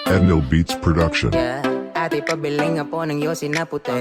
Edno Beats Production. Yeah. Ate, pabiling nga po ng yosi na puti.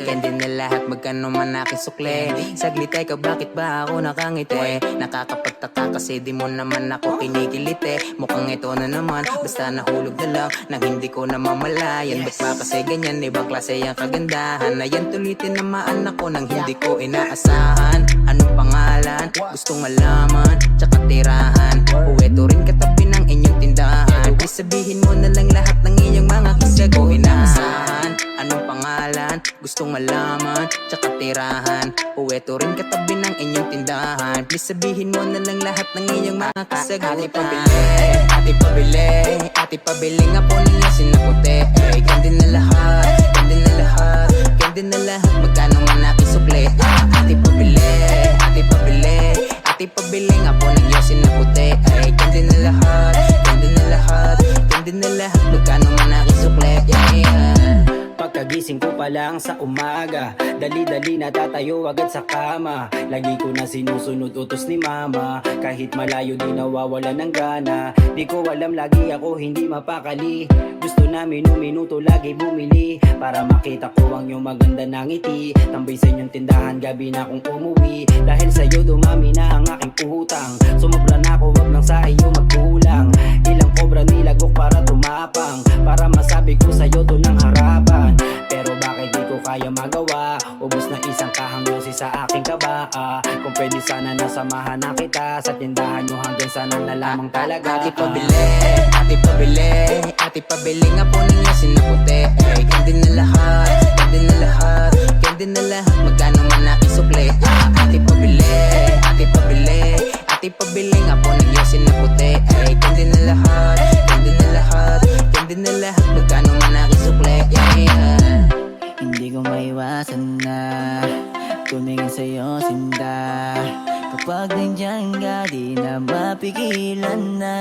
Kandi na lahat, magkano man aking sukle. Saglit ay ka, bakit ba ako nakangiti? Nakakapagtaka kasi di mo naman ako kinikiliti. Mukhang ito na naman, basta nahulog na lang nang hindi ko na mamalayan. Ba't ba kasi ganyan, ibang klase ang kagandahan? Ayan, tulitin naman ako nang hindi ko inaasahan. Anong pangalan? Gustong malaman, tsaka tirahan. Uweto rin katabi ng inyong tindahan. Di sabihin mo na lang lahat ng iyong mga kisya ko inaasahan. Anong pangalan? Gustong malaman, tsaka tirahan. Uweto rin katabi ng inyong tindahan. Please sabihin mo na lang lahat ng iyong mga kasagutan. Ate pabili, ate pabili, ate pabili nga po ninyo sinaputi. Kandi na lahat, kandi na lahat, kandi na lahat, magkano man aking sukli. Ate pabili, ate pabili, ate pabili nga po ninyo sinaputi. Kandi na lahat, kandi na lahat, kandi na lahat, magkano man aking sukli. Pagkagising ko pa lang sa umaga, dali-dali natatayo agad sa kama. Lagi ko na sinusunod utos ni mama, kahit malayo di nawawala ng gana. Di ko alam, lagi ako hindi mapakali. Gusto na minuto lagi bumili, para makita ko ang iyong maganda na ngiti. Tambay sa inyong tindahan, gabi na akong umuwi. Dahil sa'yo dumami na ang aking utang. Sumobra na ako, wag nang sa iyo magkulang. Ilang kobra nilagok para tumapang, para masabi ko sa'yo to ng harapan. Pero bakit di ko kaya magawa? Ubus na isang kahangyosi sa aking kaba. Kung pwede sana nasamahan na kita sa tindahan nyo hanggang sana na lamang talaga. Ate pabili, ate pabili, ate pabili nga po ninyo sinaputi. Kandi na lahat, kandi na lahat, kandi na lahat, magkano man aking sukli. Ate pabili, ate pabili, ate pabili nga po ninyo sinaputi. Kandi na lahat, kandi na lahat, kandi na lahat, magkano man aking sukli. Hindi ko maiwasan na tumingin sa'yo sinda. Kapag nandiyan ka, di na mapigilan na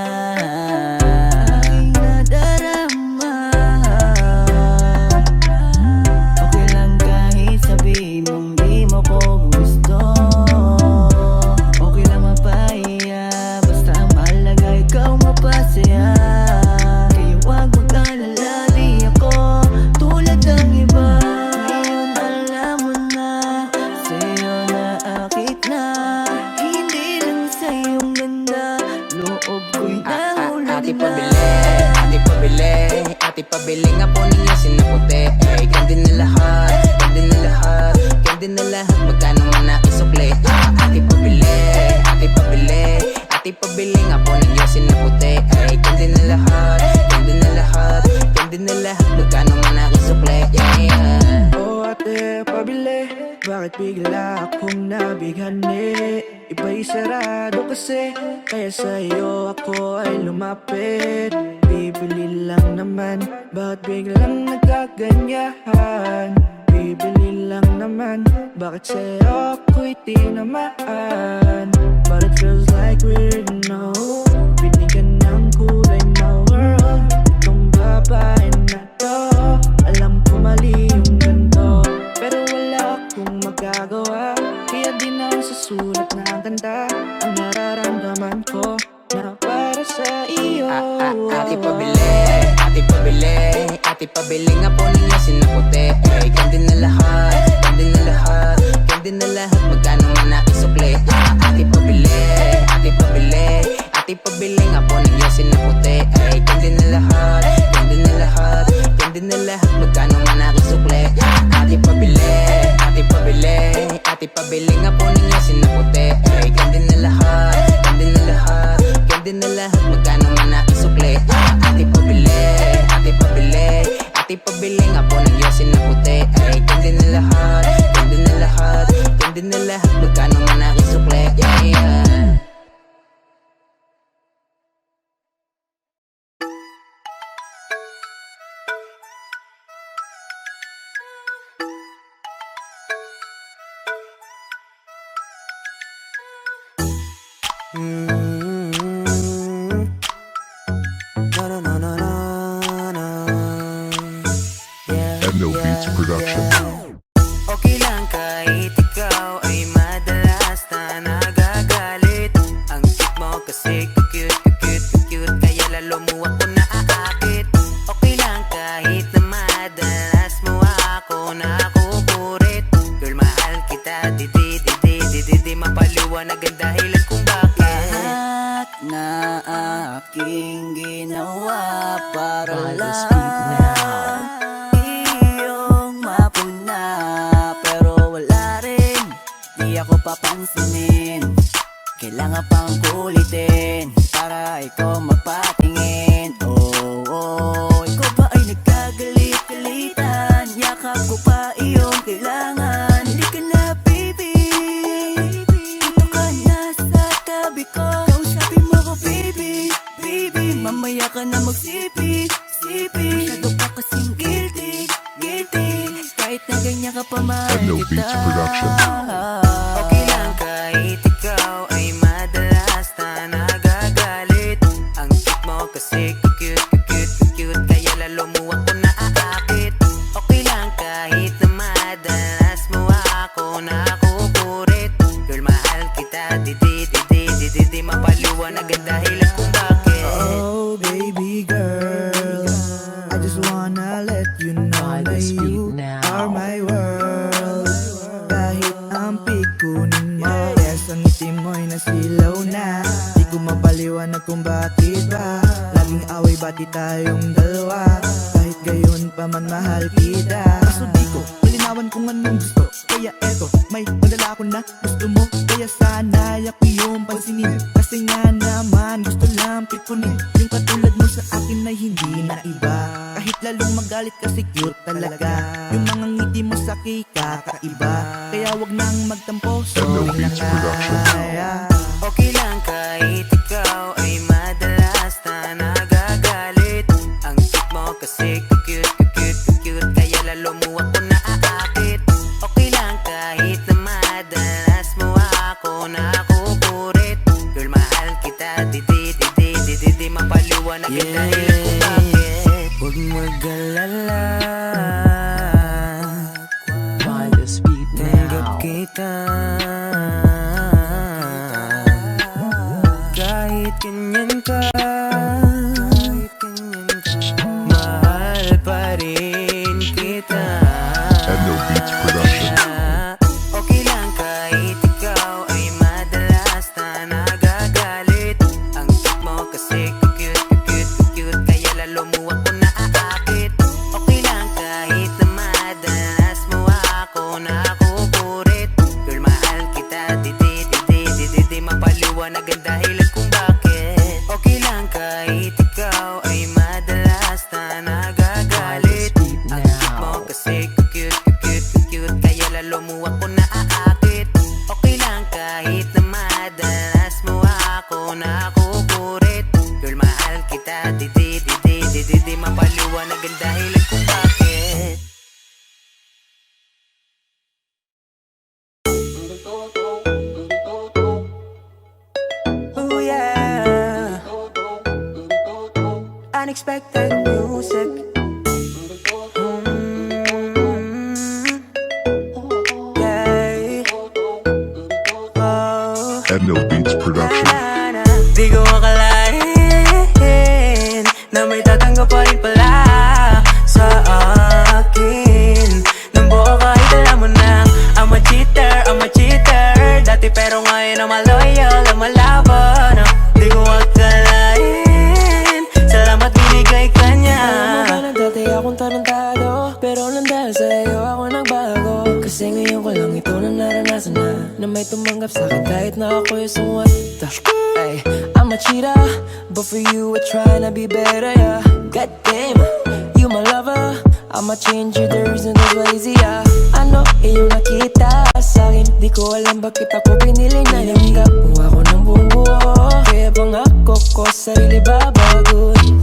aking nadarama. Okay lang kahit sabihin mong di mo ko gusto. Okay lang mapahiya, basta ang mahalaga ikaw mapasaya. Kaya wag mag-alala, di ako tulad ng iba. Ngayon alam mo na, sa'yo na akit na. Hindi lang sa iyong ganda, loob ko'y nahulog Ate na. pabili, ate pabili, ate pabili nga po ninyo sinaputi. Kandi na lahat, kandi na lahat, kandi na lahat, magkano man aking sukli. Ate pabili, ate pabili, ate pabili nga po ninyo sinaputi. Kandi na lahat, kandi na lahat, kandi na lahat, magkano man aking sukli. Oh ate, pabili, bakit bigla akong nabighani? Iba'y sarado kasi, kaya sa'yo ako ay lumapit. Bibili lang naman, bakit biglang nagkaganyahan? Bibili lang naman, bakit sa'yo ako'y tinamaan? But it feels like we're no, binigyan ng kulay na world. Itong babae na to, alam ko mali yung ganito, pero wala akong magagawa. Kaya di na susulat na ang kanta, ang nararamdaman ko na para sa iyo. Ate pabili, ate pabili, ate pabili nga po ninyo sinaputi. Kandi na lahat, kandi na lahat, kandi na lahat, magkano man aking sukli. Ate pabili, ate pabili, ate pabili nga po ninyo sinaputi. Kandi na lahat, kandi na lahat, kandi na lahat, magkano man aking sukli. Ate pabili, ate pabili, ate pabili nga po ninyo sinaputi. Kandi na lahat, kandi na lahat, kandi na lahat, magkano man aking sukli. Ate pabili, ate pabili, ate pabili nga po ninyo sinaputi. Kandi na lahat, kandi na lahat, kandi na lahat, magkano man aking sukli. Edno Beats Production. Okay lang kahit ikaw ay madalas na nagagalit. Ang cute mo kasi cute, cute, cute, cute, kaya lalo mo ako naaakit. Okay na aking ginawa para Midas lang Beat Now. iyong mapuna. Pero wala rin, di ako papansinin. Kailangan pang kulitin para ikaw magpatingin. Oh, oh, ikaw ba ay nagkagalit-galitan? Yakap ko pa iyong kailangan. Hindi ka na baby, dito ka na sa tabi ko. Kausapin mo ko baby, baby. Mamaya ka na magsipi, sipi. Masyado pa kasing guilty, guilty. Kahit na ganyan ka pa mahal Edno kita. Beats Production. Okay lang kahit ikaw ay madalas na nagagalit. Ang cute mo kasi cute, kaya lalo mo ako naaakit. Okay lang kahit na madalas mo ako nakukurit. Girl, mahal kita, di mapaliwanag ang dahilan kung bakit. Oh baby girl, I just wanna let you know na Midas Beat you Now. are my world. Kahit ang pikunin mo, yes, ang ngiti mo'y nasilaw na. Di ko mapaliwanag kung bakit ba laging away, bati tayong dalawa. Kahit gayon pa man mahal kita. Kaso di ko malinawan kung anong gusto, kaya eto, may madala ko na gusto mo. Kaya sana yak iyong pansinin, kasi nga naman gusto lang pikunin. Yung katulad mo sa akin ay hindi na iba. Kahit lalong magalit kasi cute talaga. Yung mga ngiti mo sa akin kakaiba. Kaya wag nang magtampo, sorry na Beats Production. kaya. Okay lang kahit ikaw ay madalas na nagagalit. Ang cute mo kasi cute, kaya lalo mo ako naaakit. Okay lang kahit na madalas mo ako nakukurit. Girl, mahal kita, di mapaliwanag ang dahilan kung bakit. Huwag mag-alala, Midas Beat Now. Tanggap kita kahit ganyan ka, mahal pa rin kita. Edno Beats Production. Okay lang kahit ikaw ay madalas na nagagalit. Ang cute mo kasi cute, kaya lalo mo ako naaakit. Okay lang kahit na madalas mo ako nakukurit. Girl, mahal kita, di mapaliwanag ang dahilan kung bakit. Okay lang kahit ikaw ay madalas na nagagalit. Ang cute mo kasi cute, kaya lalo mo ako naaakit. Okay lang kahit na madalas mo ako nakukurit. Girl, mahal kita, di mapaliwanag ang dahilan kung bakit. Oh yeah, unexpected music. Yeah. Oh. Edno Beats Production. Di ko akalain na may tatanggap pa rin pala sa akin. Nang buo kahit alam mo na I'm a cheater. Dati pero ngayon I'm a loyal, I'm a lover na. Di ko akalain, salamat binigay ka niya. Alam mo ba na dati akong tarantado, pero lang dahil sa'yo ako nagbago. Kasi ngayon ko lang ito na naranasan na may tumanggap sa'kin kahit na ako yung what the ay, I'm a cheater, but for you I try na be better, yeah. God damn, you my lover, I'ma change you the reason that's why easy, yeah. Ano iyong nakita sa'kin, di ko alam bakit ako pinili na linggap mo ako ng buong buo. Kaya pangako ko sarili babaguhin,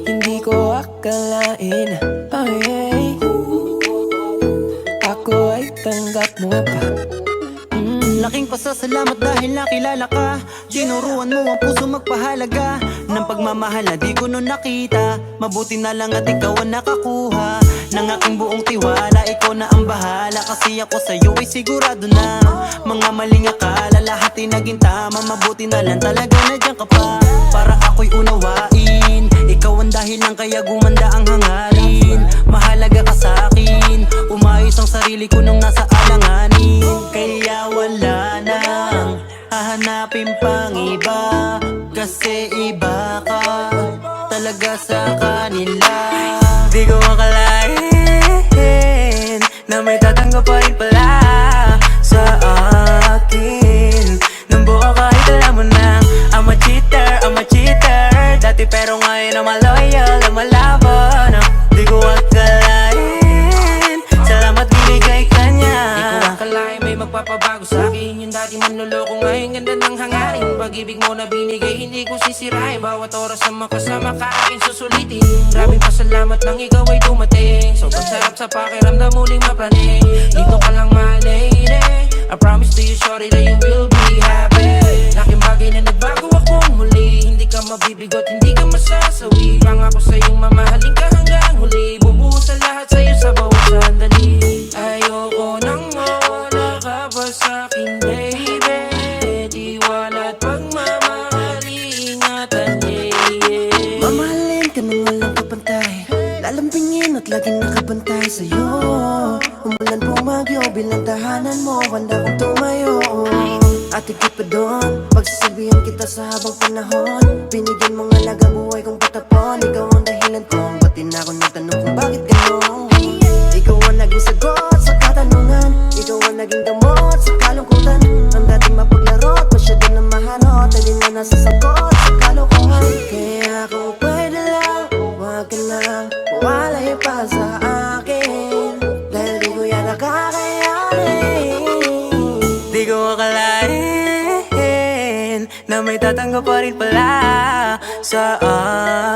hindi ko akalain, oh yeah, ako ay tanggap mo pa. Laking pasasalamat dahil nakilala ka. Tinuruan mo ang puso magpahalaga ng pagmamahal na di ko nun nakita. Mabuti na lang at ikaw ang nakakuha ng aking buong tiwala. Ikaw na ang bahala kasi ako sa'yo ay sigurado na. Mga maling akala lahat ay naging tama. Mabuti na lang talaga nandiyan ka pa para ako'y unawain. Ikaw ang dahilan kaya gumanda ang hangarin. Mahalaga ka sa'kin, umayos ang sarili ko nung nasa alanganin. Kaya wala nang hahanapin pang iba, kasi iba ka talaga sa kanila. Di ko akalain na may tatanggap pa rin pala sa akin nang buo kahit alam mo na I'm a cheater, I'm a cheater. Dati pero ngayon I'm a loyal, I'm a lover na. Di ko akalain, salamat binigay ka niya. Di ko akalain may magpapabago sa akin. Yung dati manloloko ngayon ganda ng hangarin. Pag-ibig mo na binigay hindi ko sisirain. Bawat oras na makasama ka akin susulitin. Maraming pasalamat nang ikaw ay dumating. Sobrang sarap sa pakiramdam muling mapraning. Dito ka lang my lady, I promise to you shorty that you will be happy. Laking bagay na nagbago akong muli. Hindi ka mabibigot, hindi ka masasawi. Pangako sa'yong mamahalin ka hanggang huli. Bubuhos sa lahat sa'yo sa bawat sandali. Ayoko nang mawala ka pa sa'kin baby. Tiwala at pagmamahal, ingatan yeah. Mamahalin ka nang walang kapantay, lalambingin at laging nakabantay sa'yo. Umulan bumagyo bilang tahanan mo, handa kong tumayo. At higit pa doon, pagsasabihan kita sa habang panahon. Binigyan mong alaga buhay kong patapon. Ikaw ang dahilan kung ba't din ako nagtanong kung bakit gano'n. Ikaw ang naging sagot sa katanungan. Ikaw ang naging gamot sa kalungkutan. Ang dating mapaglaro at masyado na mahanot, alin na nasa sagot sa kalokohan. Kaya kung pwede lang, huwag ka lang mawalay pa sa akin, dahil di ko yan nakakayanin. Di ko akalain na may tatanggap pa rin pala sa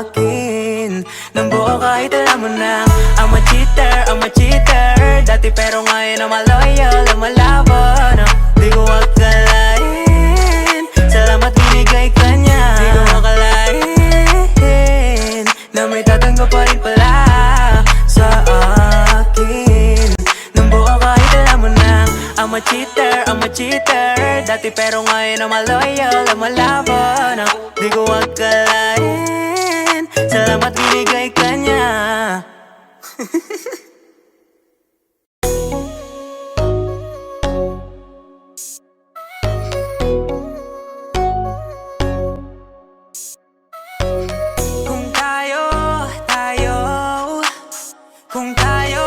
akin nang buo kahit alam mo na I'm a cheater, I'm a cheater. Dati pero ngayon I'm a loyal, I'm a lover na. Di ko akalain, salamat binigay ka niya. Di ko akalain na may tatanggap pa rin pala sa akin nang buo kahit alam mo na I'm a cheater, I'm a cheater. Dati pero ngayon I'm a loyal, I'm a lover na. Di ko akalain, salamat binigay ka niya. Kung tayo, kung tayo,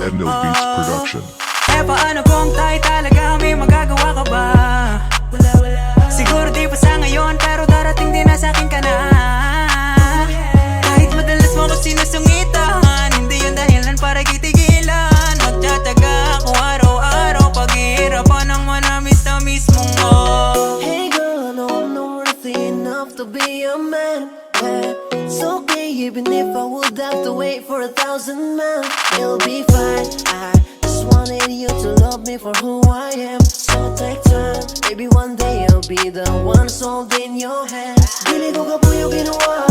Endo Beats Production. eh paano kung tayo talaga, may magagawa ka ba? Siguro di pa sa ngayon, pero darating din na sa'kin ka na. Kahit madalas mo ko sinusungitan, hindi yun dahilan para kitigilan. Magtsatsaga ako araw-araw, paghihirapan ang manamis-tamis mong Hey girl, no, I'm not worthy enough to be your man. Hey, it's okay even if I would have to wait for 1,000 men. It'll be fine. I just wanted you to love me for who I am. So take time, maybe one day I'll be the one holding your hand. Dili ko ka po yung ginawa,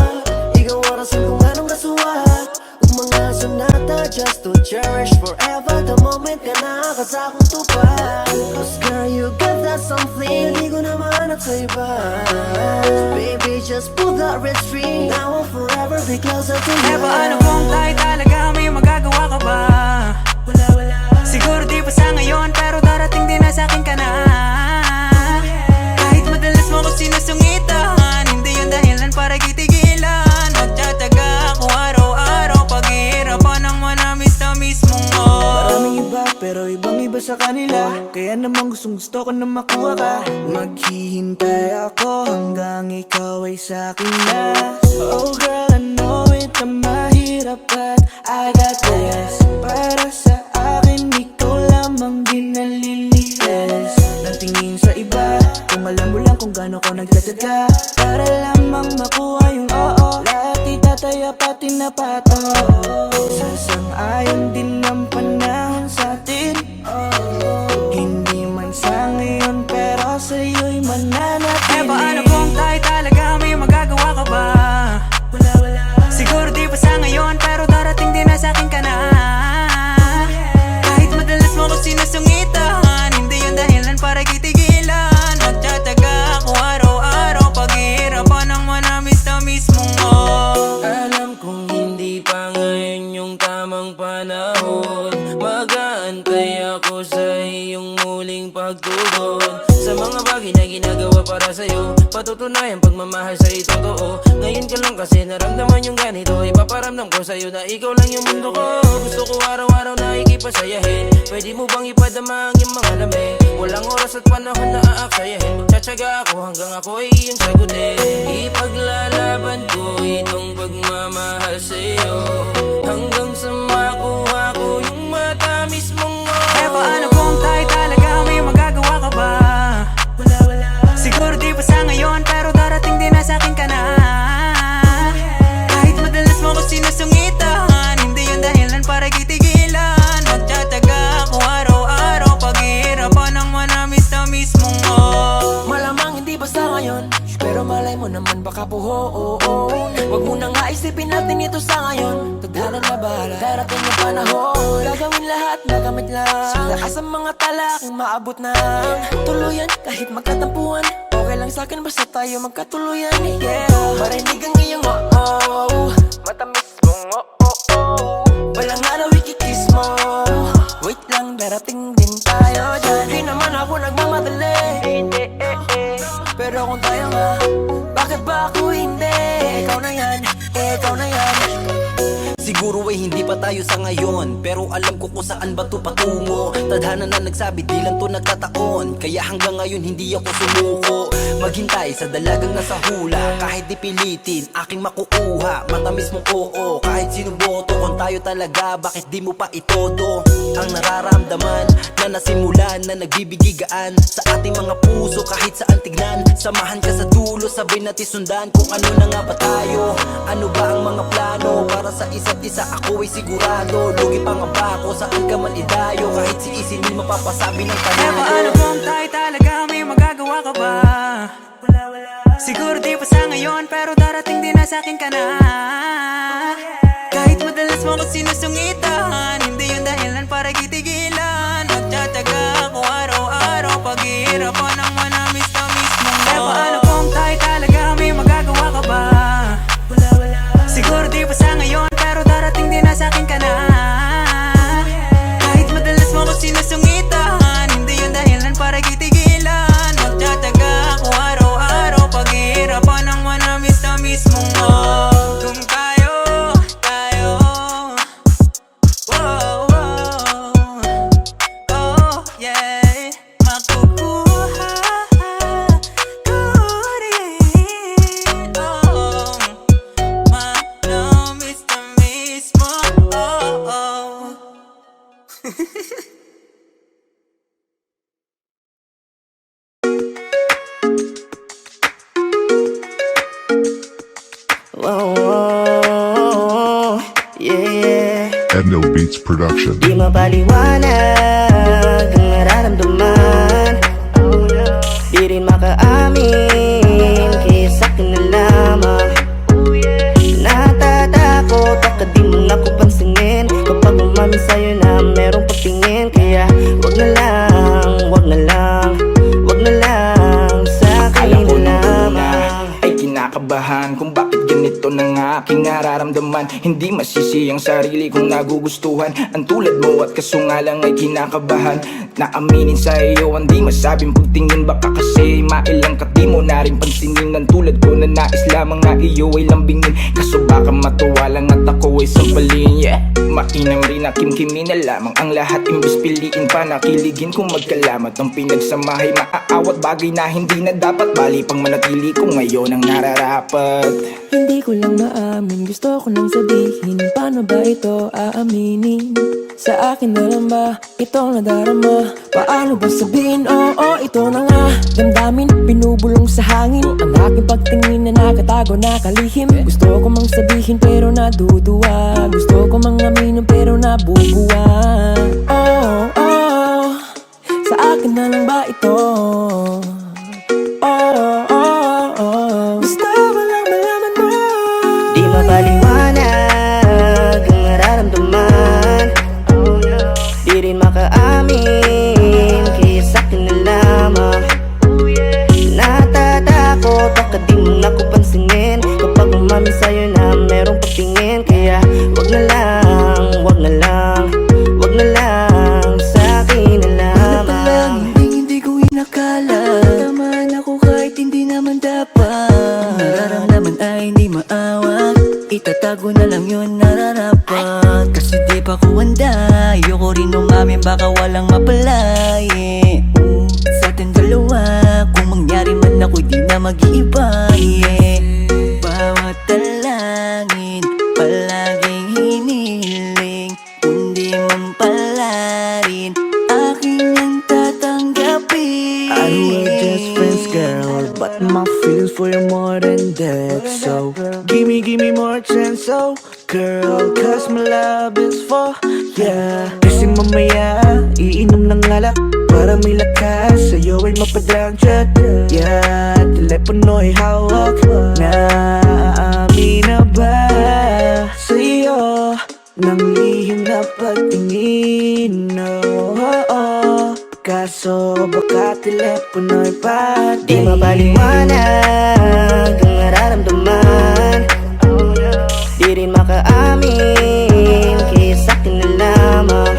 ikaw orasan kung anong kasuwat. Ug mga sonata just to cherish forever the moment ka na kasakong tupad. Cause girl, you got that something hindi ko na mahanap sa iba. Baby, just pull that wrist free. Now I'll forever be closer to you. eh paano kung tayo talaga, may magagawa ka ba? Siguro di pa sa ngayon, pero darating din na sa'kin ka na. Kahit madalas mo ko sinusungitan, hindi yun dahilan para kitigilan. Magtsatsaga ako araw-araw, paghihirapan ang manamis-tamis mong Maraming iba pero ibang iba sa kanila, kaya naman gustong gusto ko na makuha ka. Maghihintay ako hanggang ikaw ay sa'kin na. Oh girl, I know it na mahirap but I got this. Para sa akin ikaw lamang din nalilinis. Nang tingin sa iba, kung alam mo lang kung gaano ko nagtatsaga para lamang makuha yung oo. Lahat itataya pati na pato. Sasang-ayon din ang panahon sa'tin. Hindi man sa ngayon pero sa'yo'y mananatili. eh paano kung tayo talaga, may magagawa ka ba? Siguro di pa sa ngayon, pero darating din na sa'kin ka na. Kahit madalas mo ko sinusungitan, hindi yun dahilan para kitigilan. Magtsatsaga ako araw-araw, paghihirapan ang manamis-tamis mong Alam kong hindi pa ngayon yung tamang panahon. Mag-aantay ako sa iyong muling pagtugon. ginagawa para sa'yo. Patutunayan pagmamahal sa'yo totoo. Ngayon ka lang kasi naramdaman yung ganito. Ipaparamdam ko sa'yo na ikaw lang yung mundo ko. Gusto ko araw-araw na ikipasayahin. Pwede mo bang ipadama ang iyong mga lamig? Walang oras at panahon na aaksayahin. Magtsatsaga ako hanggang ako ay iyong sagutin. Ipaglalaban ko itong pagmamahal sa'yo hanggang sa makuha ko yung matamis mong Eh paano kung tayo talaga may magagawa ka ba? Siguro di pa sa ngayon pero darating din na sa'kin ka na. Kahit madalas mo ko sinusungitan, hindi yun dahilan para kitigilan. Magtsatsaga ako araw-araw, paghihirapan ang manamis-tamis mong Malamang hindi basta ngayon, pero malay mo naman baka buho. Wag mo na nga isipin natin ito sa ngayon. Tadhana na bahala, darating yung panahon. Gagawin lahat na gamit lang lakas ang mga talaking maabot na tuluyan kahit magkatampuan. Okay lang sa'kin basta tayo magkatuluyan. Yeah, marinig ang iyong oh-oh, matamis mong oh-oh. Walang araw ikikiss mo. Wait lang, darating din tayo dyan. Di naman ako nagmamadali, pero kung tayo nga, bakit ba ako hindi? Ikaw na yan, ikaw na yan. Siguro ay hindi pa tayo sa ngayon, pero alam ko kung saan ba to patungo. Tadhana na nagsabi di lang to nagkataon, kaya hanggang ngayon hindi ako sumuko. Maghintay sa dalagang nasa hula, kahit di pilitin aking makukuha. Matamis mong oo, kahit sinuboto. Kung tayo talaga, bakit di mo pa itodo? Ang nararamdaman na nasimulan, na nagbibigigaan sa ating mga puso kahit saan tignan. Samahan ka sa dulo, sabay natin sundan kung ano na nga ba tayo. Ano ba ang mga plano para sa isa't isa? Ako ay sigurado, lugi pa nga ba ako saan ka man idayo? Kahit si isin din mapapasabi ng Eh panalo. paano kung tayo talaga may magagawa ka ba? Siguro di pa sa ngayon pero darating din na sa'kin ka na. Kahit madalas mo ko sinusungitan, hindi yun dahilan para kitigilan. Magtsatsaga ako araw-araw, paghihirapan ang manamis-tamis mong Eh paano kung tayo talaga may magagawa ka ba? Siguro di pa sa ngayon pero darating din na sa'kin ka na. Kahit madalas mo ko sinusungitan, hindi yun dahilan para kitigilan. Magtsatsaga ako araw-araw, paghihirapan ang manamis-tamis mong kung tayo, wow, oh yeah, makukuha ko rin, oh, manamis-tamis mo, oh. Oh, yeah. Endo Beats Production. Di mapaliwanag ang nararamdaman. Di rin makaamin, kaya sa'kin na lamang. Natatakot at di mo na ko pansinin kapag umamin sa'yo na merong patingin. Kaya wag na lang, wag na lang, wag na lang, sa'kin na lamang. Ay kinakabahan kung bakit ganito ng aking nararamdaman. Hindi masisi ang sarili kong nagugustuhan. Ang tulad mo at kaso nga lang ay kinakabahan na aminin sa iyo ang di masabing pagtingin. Baka kasi mailang ka di mo na rin pansinin. Ang tulad ko na nais lamang na iyo ay lambingin. Kaso baka matuwa lang at ako ay sampalin. Yeah, mainam rin na kimkimin na lamang ang lahat. Imbis piliin pa na kiligin kung magkalamat. Ang pinagsamahay maaawat bagay na hindi na dapat. Bali pang manatili ko ngayon ang nararapat. Hindi ko lang maamin, gusto ko nang sabihin. Paano ba ito aaminin? Sa akin na lang ba itong nadarama? Paano ba sabihin, oo, ito na nga. Damdamin, binubulong sa hangin. Ang aking pagtingin na nakatago, nakalihim. Gusto ko mang sabihin pero naduduwa. Gusto ko mang aminin pero nabubuwa. Oh, oh, sa akin na lang ba ito? Oh, oh, oh, gusto ko lang malaman mo. Di mapaliwanag ang nararamdaman. Di rin makaamin, kaya sa'kin na lamang. Natatakot at di mo na ko pansinin kapag umamin sa'yo na merong patingin. Kaya wag na lang, wag na lang, wag na lang, sa'kin na lamang. Hindi ko inakala, tamaan ako na mag-iiba, yeah. Bawat talangin, palaging hinihiling. Kundi man pala rin, aking ang tatanggapin. I know we're just friends, girl, but my feelings for you more than that. So give me more chance, oh girl, cause my love is for ya. Kasi mamaya, iinom ng alak para may lakas, sa'yo ay mapadang chat. Yeah, telepono'y hawak na aamin na ba sa'yo nang lihim na pagtingin, oh. Kaso baka telepono'y pati Di mapaliwanag ang nararamdaman, di rin makaamin, kaya sa'kin na lamang.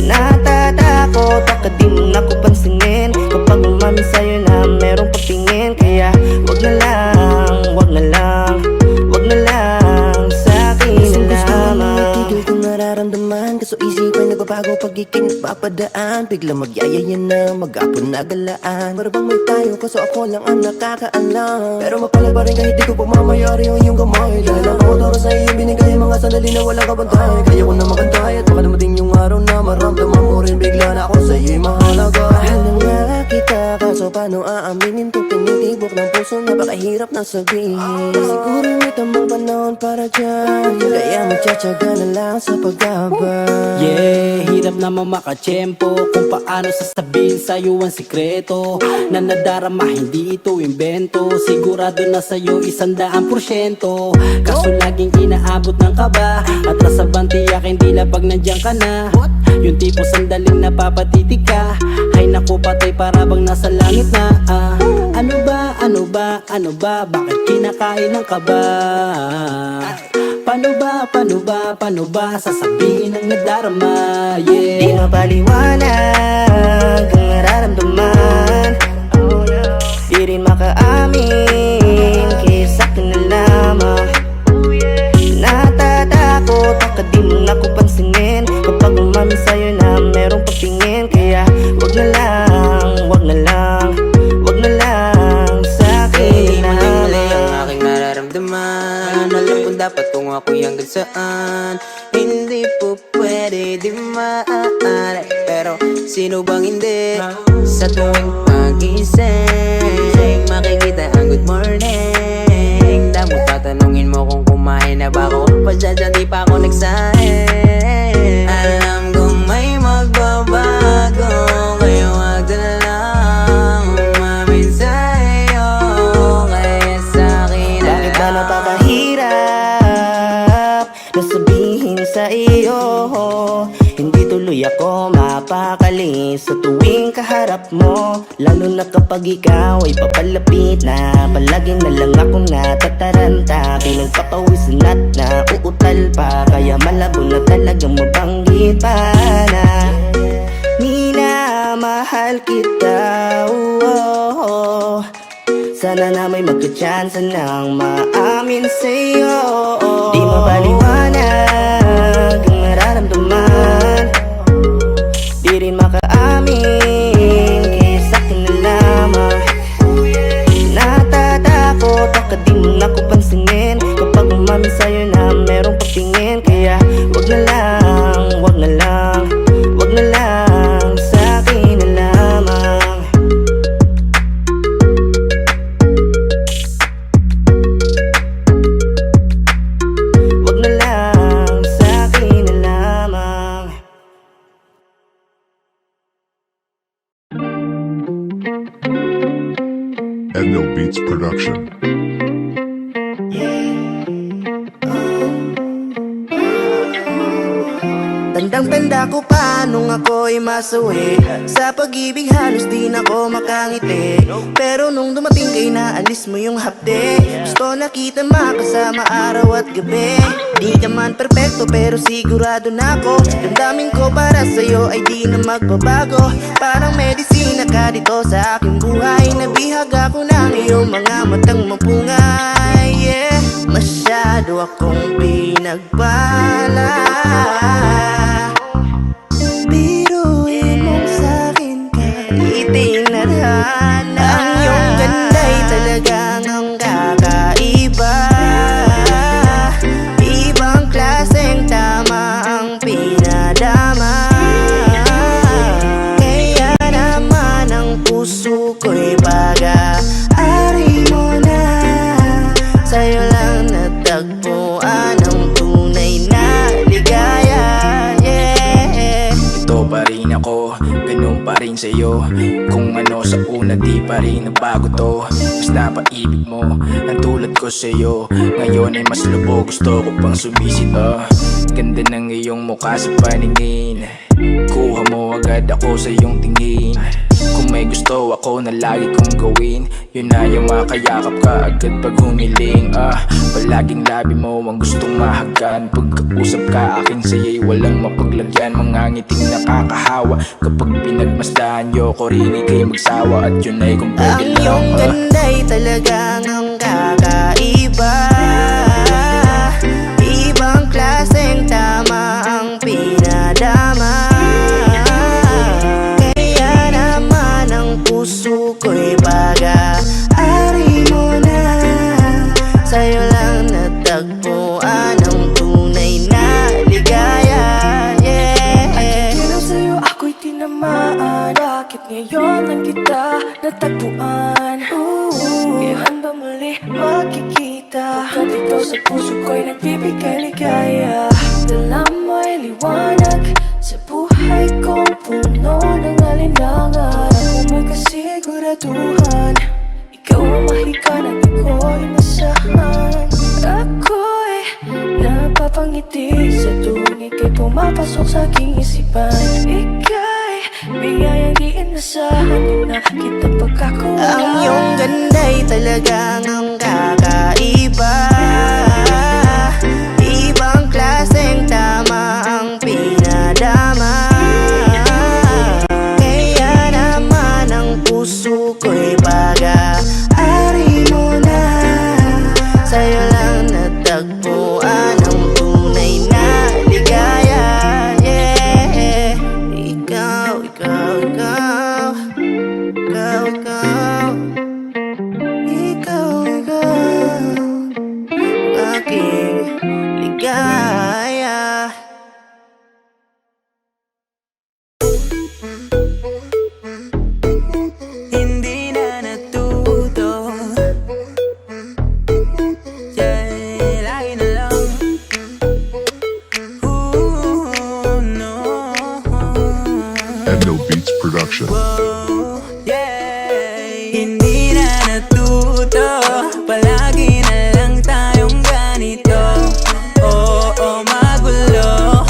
Natatakot baka di mo na ko pansinin kapag umamin sa'yo na merong papingin. Kaya wag na lang, wag na lang, wag na lang sa'kin na lamang. Tigil kong nararamdaman, kaso isipin nagbabago pag ikinagpapadaan. Bigla magyayaya na, mag-apon na galaan. Para bang may tayo, kaso ako lang ang nakakaalam. Pero mapala pa rin kahit di ko pamamayari ang iyong kamay. Dahil ang bawat oras sa iyong binigay, mga sandali na walang kabantay. Kaya ko na makantay at baka dumating yung araw na maramdaman mo rin bigla na ako sa iyo'y mahalaga. Mahal na nga kita, kaso paano aaminin kung tinitibok ng puso, napakahirap na sabihin. Siguro may tambang panahon para dyan, kaya magtsatsaga na lang sa pag-abang. Yeah, hirap naman makatsyempo kung paano sasabihin sa'yo ang sikreto na nadarama, hindi ito invento. Sigurado na sa'yo 100%. Kaso laging inaabot ng kaba at nasabang tiyak hindi labag nandiyan ka na. Yung tipo sandaling napapatitig ka, ay naku patay para bang nasa langit na. Ano ba, ano ba, ano ba, bakit kinakain ng kaba? Paano ba, paano ba, paano ba sasabihin ang nadarama, yeah. Di mapaliwanag ang nararamdaman, di rin makaamin, kaya sa'kin na lamang. Natatakot baka di mo na ko pansinin kapag umamin sa'yo na merong papingin. Kaya wag na lang, wag na lang, wag na lang sa'kin na Mali ang lamang. aking nararamdaman. Alam ko dapat kung ako'y hanggang saan. Hindi po pwede di maaari, pero sino bang hindi? Sa tuwing pag-ising makikita ang good morning. Damot tatanungin mo kung kumain na ba ako. Pasya dyan di pa ako nagsahin. Alam kong may magbabago, kaya wag na lang umamin sa'yo. Kaya sa'kin na Bakit ba napapahirap na sabihin sa iyo? Hindi tuloy ako mapakali sa tuwing kaharap mo, lalo na kapag ikaw ay papalapit na. Palagi na lang akong natataranta, pinagpapawisan at nauutal pa. Kaya malabo na talagang mabanggit pa na minamahal kita, oh. Sana na may magka-chance ng maamin sa'yo. Di mapaliwanag ang nararamdaman, di rin makaamin, kaya sa'kin na lamang. Natatakot baka di mo na ko pansinin kapag umamin sa'yo na merong papingin. Kaya wag na lang, wag na lang, wag na lang sa'kin na lamang. Wag na lang sa'kin na lamang. Endo Beats Production. Tandang-tanda ko pa nung ako'y masuwi, sa pag-ibig halos di na ako makangiti. Pero nung dumating kay naalis mo yung hapde, gusto na kita makasama araw at gabi. Di ka man perfecto pero sigurado na ako, damdamin ko para sa'yo ay di na magbabago. Parang medisina ka dito sa aking buhay, nabihag ako ng iyong mga matang mapungay, yeah. Masyado akong pinagpala, biruin mong sa'kin ka itinadhana. Ang iyong ganda rin nabago to. Mas napaibig mo ang tulad ko sa'yo. Ngayon ay mas lubog, gusto ko pang sumisit. Ganda ng iyong mukha sa paningin, kuha mo agad ako sa iyong tingin. Kung may gusto ako na lagi kong gawin, yun na yung makayakap ka agad pag humiling. Palaging labi mo ang gustong mahagan. Pagkausap ka aking saya'y walang mapaglagyan. Mga ngiting nakakahawa kapag pinagmasdan yo ko rin ika'y magsawa. At yun ay kung pwede Ang lang. iyong ganda'y talagang ang kakaiba. Ibang klaseng tama ang pinadama. Kaya naman ang puso ko'y pag-aari mo na. Sa'yo lang natagpuan ang tunay na ligaya. At sa'yo ako'y tinamaan. Bakit ngayon lang kita natagpuan? Kailan ba muli magkikita? Pagkat ikaw sa puso ko'y nagbibigay ligaya. Dala mo'y liwanag sa buhay kong puno ng alinlangan. Ako may kasiguraduhan, ikaw ang mahika na di ko'y masahan. Ako'y napapangiti sa tuwing ika'y pumapasok sa aking isipan. Ika'y biyayang di inasahan, di na kita pagkakuha. Ang iyong ganda'y talagang ang kakaiba. Ibang klaseng tama ang pinadama. Kaya naman ang puso ko'y pag-aari mo na. Sa'yo lang natagpuan ang tunay na ligaya. Ikaw, ikaw, ikaw. Ikaw, ikaw. Ikaw, ikaw. Aking ligaya. Hindi na natuto, lagi na lang. No. Endo Beats Production. Hindi na natuto, palagi na lang tayong ganito. Oo, magulo.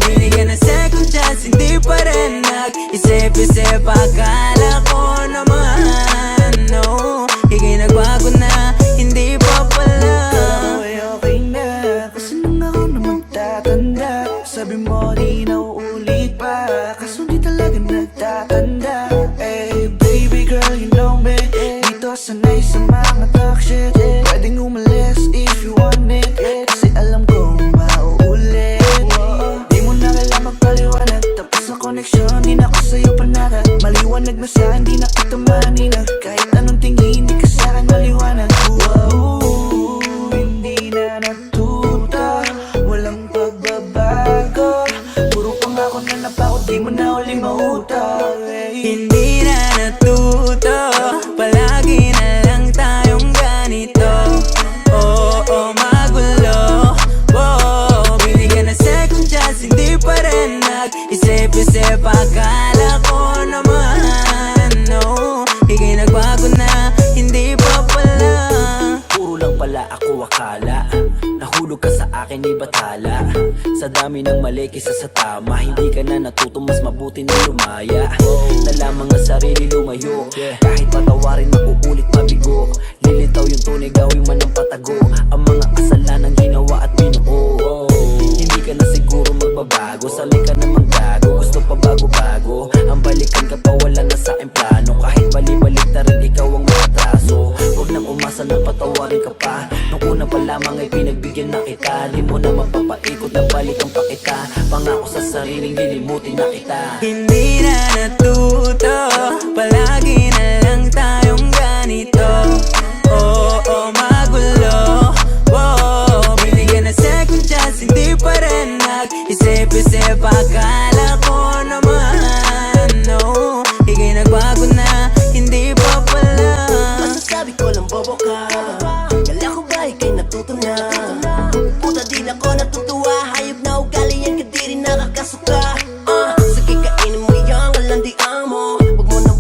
Binigyan ng second chance, hindi pa rin nag-isip-isip. Akala ko naman, no, ika'y nagbago na, hindi pa pala. Okay na, kasi nung ako na magtatanda, sabi mo di na uulit pa, kaso di talaga nagtatanda. Hey baby girl, you know me, dito sanay sa mga talk shit. Pwedeng umalis if you want it, kasi alam kong mauulit. Di mo na kailangan magpaliwanag, tapos na koneksyon, di na ako sa'yo panara. Maliwanag na sa'kin, di na kita maninag. Kahit anong tingin, di ka sa'kin maliwanag. Hindi na natuto, walang pagbabago. Puro pangako na napako, di mo na uli mautang. Hindi na natuto, palagi na lang tayong ganito. Oo, magulo. Binigyan ng second chance, hindi pa rin nag-isip-isip. Akala ko naman, no, ika'y nagbago na, hindi pa pala. Puro lang pala ako akala, nahulog ka sa akin ni batala. Sa dami ng mali kaysa sa tama, hindi ka na natuto, mas mabuti na lumaya. Na lamang ang sarili lumayo, kahit patawarin makukulit mabigo. Lilitaw yung tunay, gawin man ng patago ang mga kasalanan ginawa at binuo. Hindi ka na siguro magbabago, sali ka namang gago, gusto pa bago-bago. Ang balikan ka pa, wala na sa aking plano. Kahit bali-balik na rin, ikaw ang mataso. Huwag nang umasa na patawarin ka pa, nung una pa lamang ay pinagbigyan na kita. Di mo na mapapaikot na balikan pa kita, pangako sa sariling lilimutin na kita. Hindi na natuto, palagi na lang tayong ganito. Oo, magulo. Binigyan ng second chance, hindi pa rin nag-isip-isip. Akala ko naman, no, ika'y nagbago na, hindi pa pala. Masasabi ko lang bobo ka, kala ko ba ika'y natuto na? Puta din ako natutuwa, hayop na ugali yan, ka di rin nakakasuka. Sige kainin mo yung kalandian mo, huwag mo nang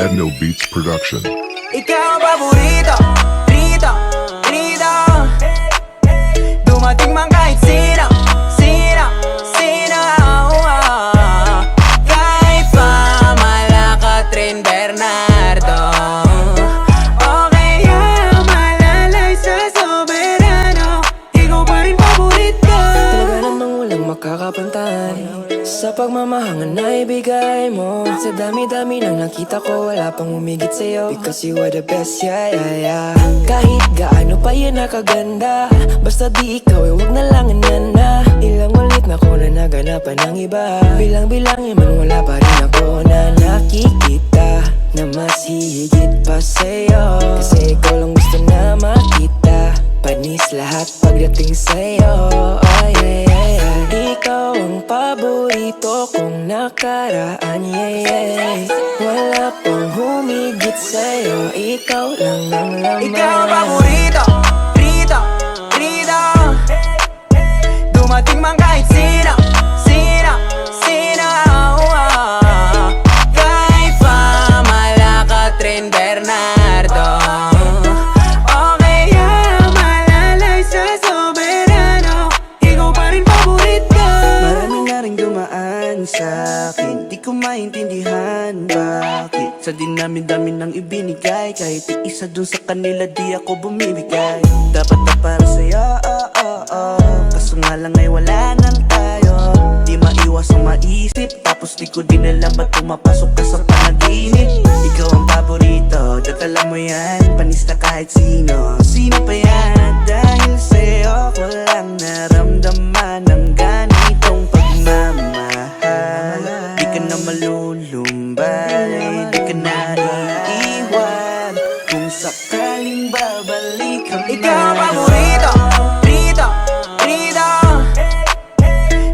Edno Beats Production. Ikaw ang paborito, rito, rito. Dumating man kahit sino, sino, sino. Kahit pa Malaka, Trin Bernardo, o kaya malalay sa soberano, ikaw pa rin paborito. Talaga namang walang makakapantay sa pagmamahangan na ibigay mo. Sa dami-dami nang nakita ko, wala pang umigit sa'yo, because you are the best, yeah, yeah, yeah. Kahit gaano pa yan nakaganda, basta di ikaw wag na lang na. Ilang ulit na ko na naganapan ng iba, bilang-bilangin man wala pa rin ako na nakikita na mas hihigit pa sa'yo. Kasi ikaw lang gusto na makita, panis lahat pagdating sa'yo, oh yeah, yeah, yeah. Ikaw ang paborito kong nakaraan, yeah, yeah. Wala pang humigit sa'yo, ikaw lang ang laman. Ikaw ang paborito, rito, rito. Dumating man kahit sino, sino, sino. Kahit pa Malaka, Trin Bernardo, o kaya malalay sa soberano, ikaw pa rin paborito. Marami na rin dumaan sa'kin, di ko maintindihan bakit sa dinami-dami ng ibinigay, kahit isa dun sa kanila di ako bumibigay. Dapat na para sa'yo, oh, oh, oh. Kaso nga lang ay wala nang tayo, di maiwas ang maisip, tapos di ko din alam ba't pumapasok ka sa panaginip. Ikaw ang paborito, dadala mo yan, panis na kahit sino, sino pa yan. Dahil sa'yo ko lang naramdaman ng ganitong pagmamahal. Di ka na malulumbay, di ka na iiwan, kung sakaling babalik ka man. Ikaw ang paborito, rito, rito.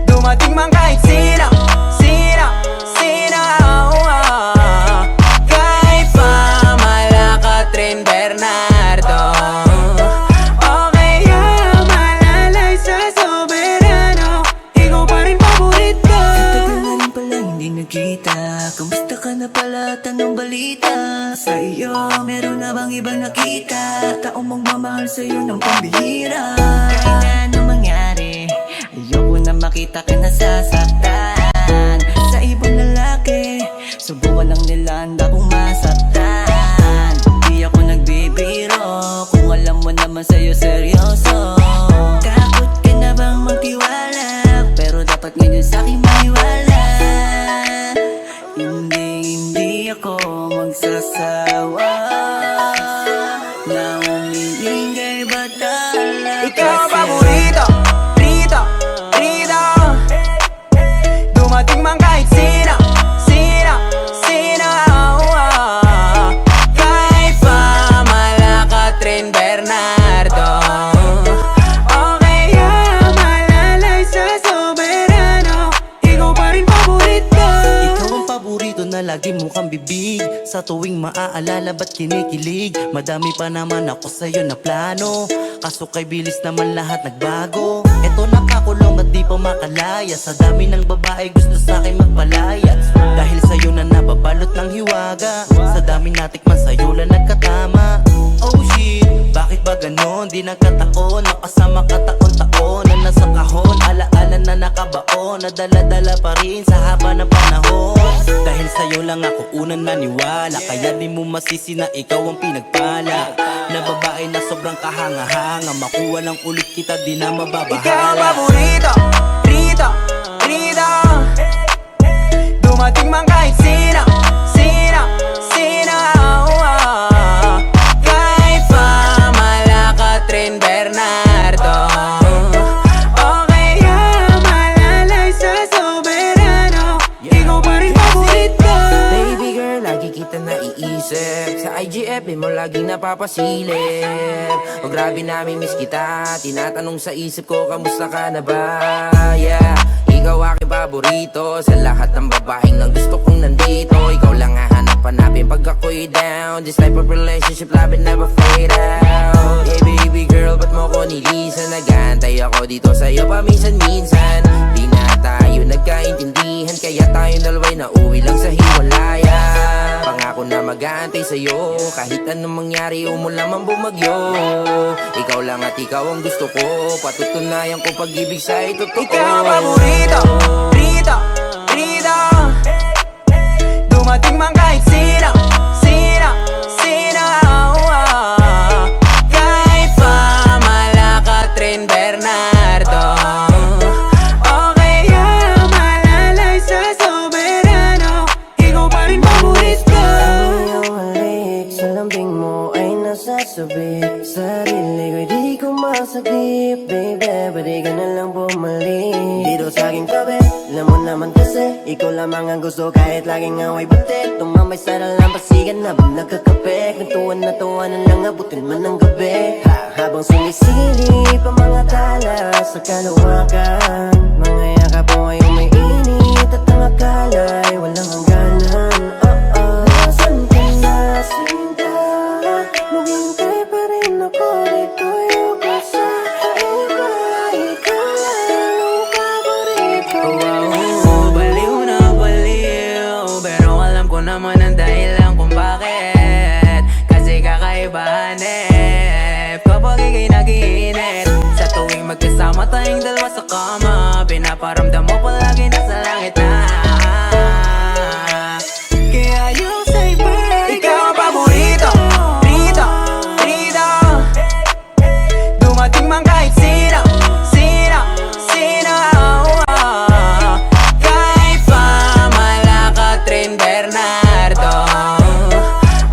Dumating man kahit sino, sino, sino. Kahit pa Malaka, Trin Bernardo, o kaya malalay sa soberano, ikaw pa rin paborito. Tagal na rin pala hindi nagkita, kamusta ka na pala, tanong balita. Sa iyo, meron na bang ibang nakita, taong magmamahal sa'yo ng pambihira. Kahit na anong mangyari, ayoko na makita ka nasasaktan sa ibang lalaki, subukan lang nila handa kong masaktan. Di ako nagbibiro, kung alam mo naman sa'yo seryoso. Takot ka na bang magtiwala, pero dapat ngayon sa'kin maniwala. Hindi ako magsasawa na umiling kay batala. Ikaw ang paborito, rito, rito. Dumating man kahit sino, sino, sino. Kahit pa Malaka, Trin Bernardo, o kaya malalay sa soberano, ikaw pa rin paborito. Ikaw ang paborito na lagi mo kang bibig, sa tuwing maaalala ba't kinikilig. Madami pa naman ako sa'yo na plano, kaso kay bilis naman lahat nagbago. Eto nakakulong at di pa makalaya, sa dami ng babae gusto sa'kin magpalaya. Dahil sa'yo na nababalot ng hiwaga, sa dami natikman sa'yo lang nagkatama. Oh shit, bakit ba ganon? Di nagkataon, nakasama ka taon-taon na nasa kahon, alaala na nakabaon, na dala-dala pa rin sa haba ng panahon. Dahil sa'yo lang ako unang naniwala, kaya di mo masisi na ikaw ang pinagpala, na babae na sobrang kahanga-hanga, makuha lang ulit kita di na mababahala. Ikaw ang paborito, rito, rito. Dumating man kahit sino, sino, sino. Kahit pa Malaka, Trin Bernardo, o kaya malalay sa soberano, ikaw pa rin paborito. Baby girl, lagi kita naiisip, sa IGF mo laging napapasilip. O grabe namin miss kita, tinatanong sa isip ko kamusta ka na ba? Yeah, ikaw aking paborito, sa lahat ng babaeng nang gusto kong nandito. Ikaw lang hahanap-hanapin pag ako'y down, this type of relationship love it never fade out. Hey baby girl, ba't mo ko nilisan? Nag-aantay ako dito sa'yo paminsan-minsan. Di na tayo nagkaintindihan, kaya tayong dalawa'y nauwi lang sa hiwalayan. Pangako na mag-aantay sa'yo, kahit anong mangyari umulan man bumagyo. Ikaw lang at ikaw ang gusto ko, patutunayan ko pag-ibig sa'yo totoo. Ikaw ang paborito, rito, rito. Dumating man kahit sino, sino, sino. Kahit pa Malacca, Tren Bernardo, o kaya Malalay sa Soberano, ikaw pa rin paborito. Ang iyong halik sa lambing mo ay nasasabi, sarili ko'y di ko masagip. Baby, pwede ka na lang bumalik dito sa aking tabi. Alam mo naman kasi, ikaw lamang ang gusto kahit laging away buti. Tumambay sa dalampasigan habang nagkakape, kwentuhan na tuwanan lang abutin man ng gabi. Habang sumisilip ang mga tala sa kalawakan, mga yakap mo ay may init at ang akala ay walang hangganan. Nasaan ka na, sinta? Maghintay pa rin ako dito. Ayoko sa iba, ikaw lang ang paborito. Baliw na baliw, pero alam ko naman ang dahilan kung bakit. Kasi kakaibahan kapag ika'y nag-iinit. Sa tuwing magkasama tayong dalawa sa kama, pinaparamdam mo palagi nasa langit na. Kaya yung say bird, ikaw ang paborito, rito, rito. Dumating man kahit sino, sino, sino. Kahit pa Malacca, Tren Bernardo,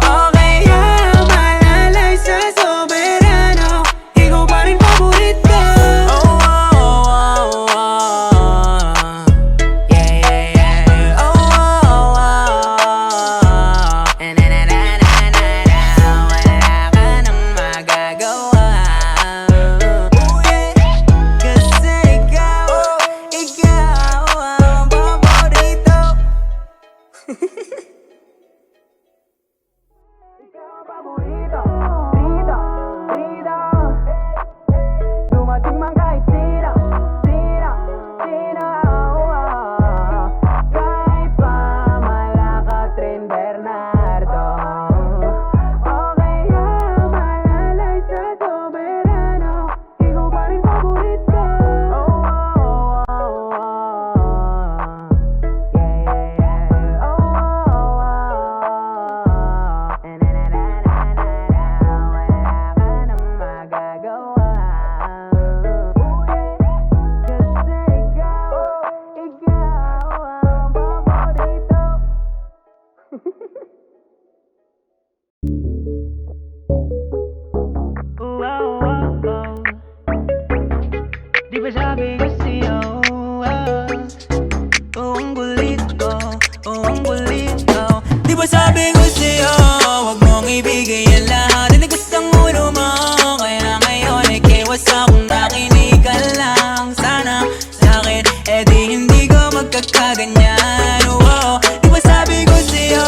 o kaya Malalay sa Soberano, ikaw pa rin paborito. Yeah, yeah, yeah. Na-na-na-na-na-na, wala ka nang magagawa. Kasi ikaw ang paborito. Paborito, rito, rito. Dumating man kahit sino, sino, sino. Kahit pa Malacca, Tren Bernardo, o kaya Malalay sa Soberano, ikaw pa rin paborito. Yeah, yeah, yeah. Wala ka nang magagawa. Kasi ikaw ang paborito. Di ba sabi ko sa'yo, ang kulit ko, ang kulit ko. Di ba sabi ko sa'yo, huwag mong ibigay ang lahat. Tinigas ang ulo mo, kaya ngayon ikiwas akong nakinig ka lang. Sana sa'kin, di hindi ko magkakaganyan. Di ba sabi ko sa'yo,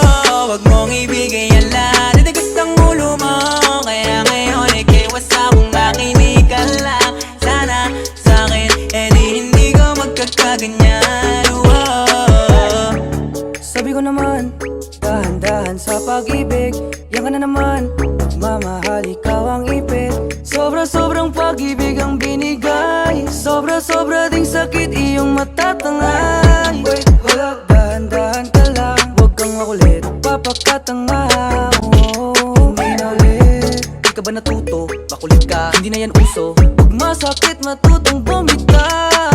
huwag mong ibigay ang lahat. Tinigas ang ulo mo, kaya ngayon ikiwas akong nakinig ka lang. Sana sa'kin, di hindi ko magkakaganyan. Sabi ko naman, dahan-dahan sa pag-ibig. Yan ka na naman, magmamahal, ikaw ang ipit. Sobra-sobrang pag-ibig ang binigay, sobra-sobra ding sakit iyong matatangay. Wait, hold up, dahan-dahan ka lang, huwag kang makulit, papakatanga. Hindi na ulit, di ka ba natuto? Makulit ka, hindi na yan uso. Huwag masakit, matutong bumitaw.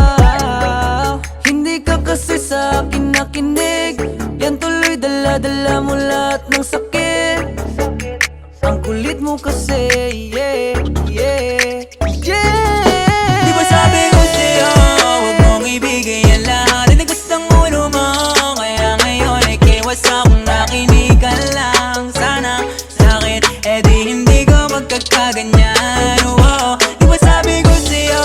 Hindi ka kasi sa akin nakinig, yan tuloy dala-dala mo lahat ng sakit. Ang kulit mo kasi, yeah, yeah, yeah. Di ba sabi ko sa'yo, huwag mong ibigay ang lahat. Tinigas ang ulo mo, kaya ngayon ikiwas akong nakinig ka lang. Sana sa'kin, di hindi ko magkakaganyan. Di ba sabi ko sa'yo,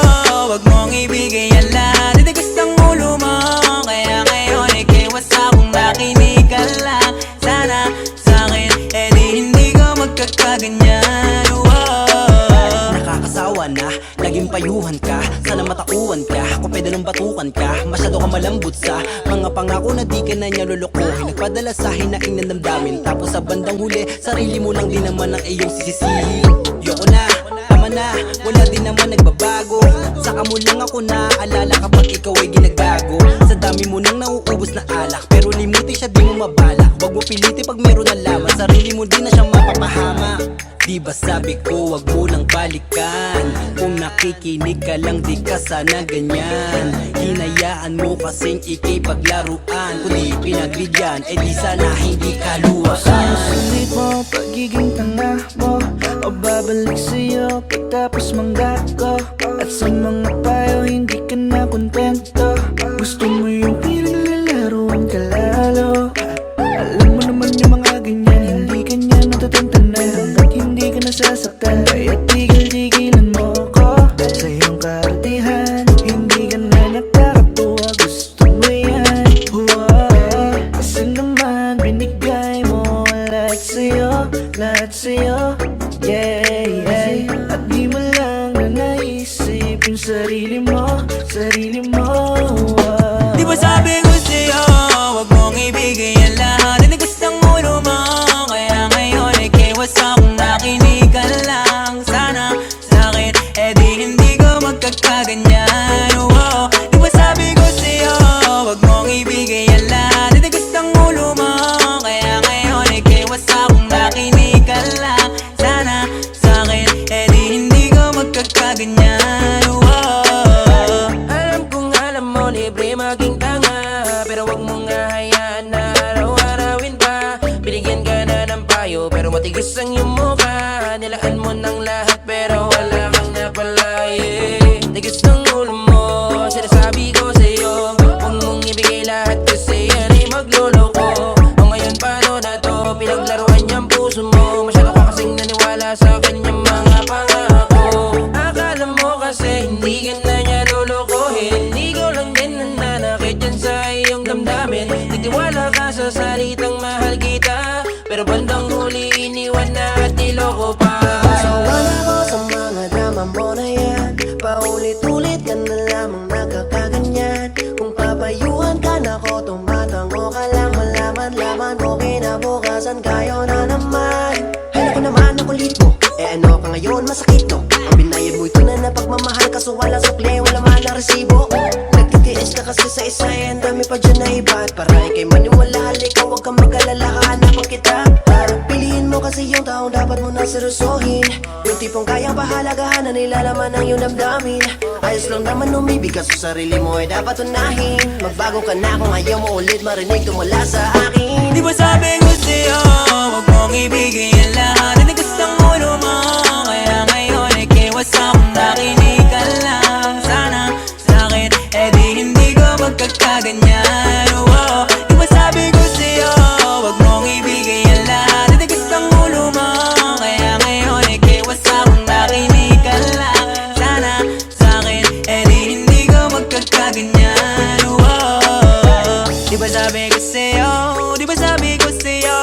huwag mong ibigay ang lahat. Tinigas ang ulo mo, kaya ngayon ikiwas akong nakinig ka lang. Sana sa'kin, di hindi ko magkakaganyan. pwedeng payuhan ka, sana matauhan ka, kung pwede nang batukan ka. Masyado ka malambot sa mga pangako na di ka na niya lulukuhin. Nagpadala sa hinaing ng damdamin, tapos sa bandang huli sarili mo lang din naman ang iyong sisisihin. Yoko na, tama na, wala din naman nagbabago. Saka mo lang ako naaalala kapag ikaw ay ginagago. Sa dami mo nang nauubos na alak, pero limutin siya di mo mabala. Huwag mo pilitin pag meron na laman, sarili mo din na siya mapapahama. Di ba sabi ko wag mo lang balikan, kung nakikinig ka lang di ka sana ganyan. Hinayaan mo kasing ikay paglaruan, kung di pinagbigyan eh di sana hindi ka luwakan. Sinusulit mo, pagiging tanga mo, o babalik sa'yo pagtapos manggat ko. At sa mga payo hindi ka na kontento, gusto mo yung pinaglalaruan ka lalo. Alam mo naman yung mga ganyan, hindi ka niya natutuntanan hanggat hindi ka nasasaktan. Kaya tigil-tigilan mo ko sa iyong karatihan, hindi ka na nakakatuwa, gusto mo yan. Kasi naman binigay mo lahat sa'yo, yeah, yeah. At di mo lang na naisip yung sarili mo. Di ba sabi ko sa'yo, wag mong ibigay ang lahat na gustong ulo mo. Kaya ngayon ay kiwas akong nakinig ka lang. Sana sa'kin, eh di hindi ko magkakaganyan. Oh, di ba sabi ko sa'yo, wag mong ibigay ang lahat na gustong ulo mo. Kaya ngayon ay kiwas akong nakinig ka lang. Sana sa'kin, eh di hindi ko magkakaganyan. Alam kong alam mo, libre maging tanga, pero wag mong hahayaan na araw-arawin pa. Binigyan ka na ng payo, pero matigas ang iyong mukha. Nilaan mo ng lahat, pero wala kang napalay. Tigas ng ulo mo, sinasabi ko sa'yo, huwag mong ibigay lahat kasi yan ay magloloko. O ngayon paano na to, pinaglaruan niyang puso mo. Masyado ka kasing naniwala sa kanyang mga pangako. Akala mo kasi hindi ka na niya lulukuhin, ikaw lang din nananakit dyan sa iyong damdamin. Nagtiwala ka sa salitang mahal kita, pero bandang huli iniwan na at niloko pa. Sawan ako sa mga drama mo na yan, paulit-ulit ka na lamang nakakaganyan. Kung papayuhan ka na ko, tumatango ka lang, malaman-laman mo kinabukasan kayo na naman. Hay naku naman ang kulit mo, eh ano ka ngayon masakit no? Ang binayad mo ito na pagmamahal, kaso wala sukle, wala man na resibo. Nagtitiis ka kasi sa isa, eh ang dami pa dyan na iba. At para ikay maniwala, ikaw huwag kang mag-alala, hahanapan kita. Piliin mo kasi yung taong dapat mo na seryosohin, yung tipong kayang pahalagahan na nilalaman ng iyong damdamin. Ayos lang naman umibig, kaso sarili mo ay dapat unahin. Magbago ka na kung ayaw mo ulit marinig tumula sa akin. Di ba sabi ko sa'yo, wag mong ibigay ang lahat na gustong ulo mo. Kaya ngayon ay kiwas akong nakinig ka lang. Sana sa'kin, eh di hindi ko magkakaganyan. Oh, di ba sabi ko sa'yo, wag mong ibigay ang lahat na gustong ulo mo. Kaya ngayon ay kiwas akong nakinig ka lang. Sana sa'kin, eh di hindi ko magkakaganyan. Oh, di ba sabi ko sa'yo, di ba sabi ko sa'yo,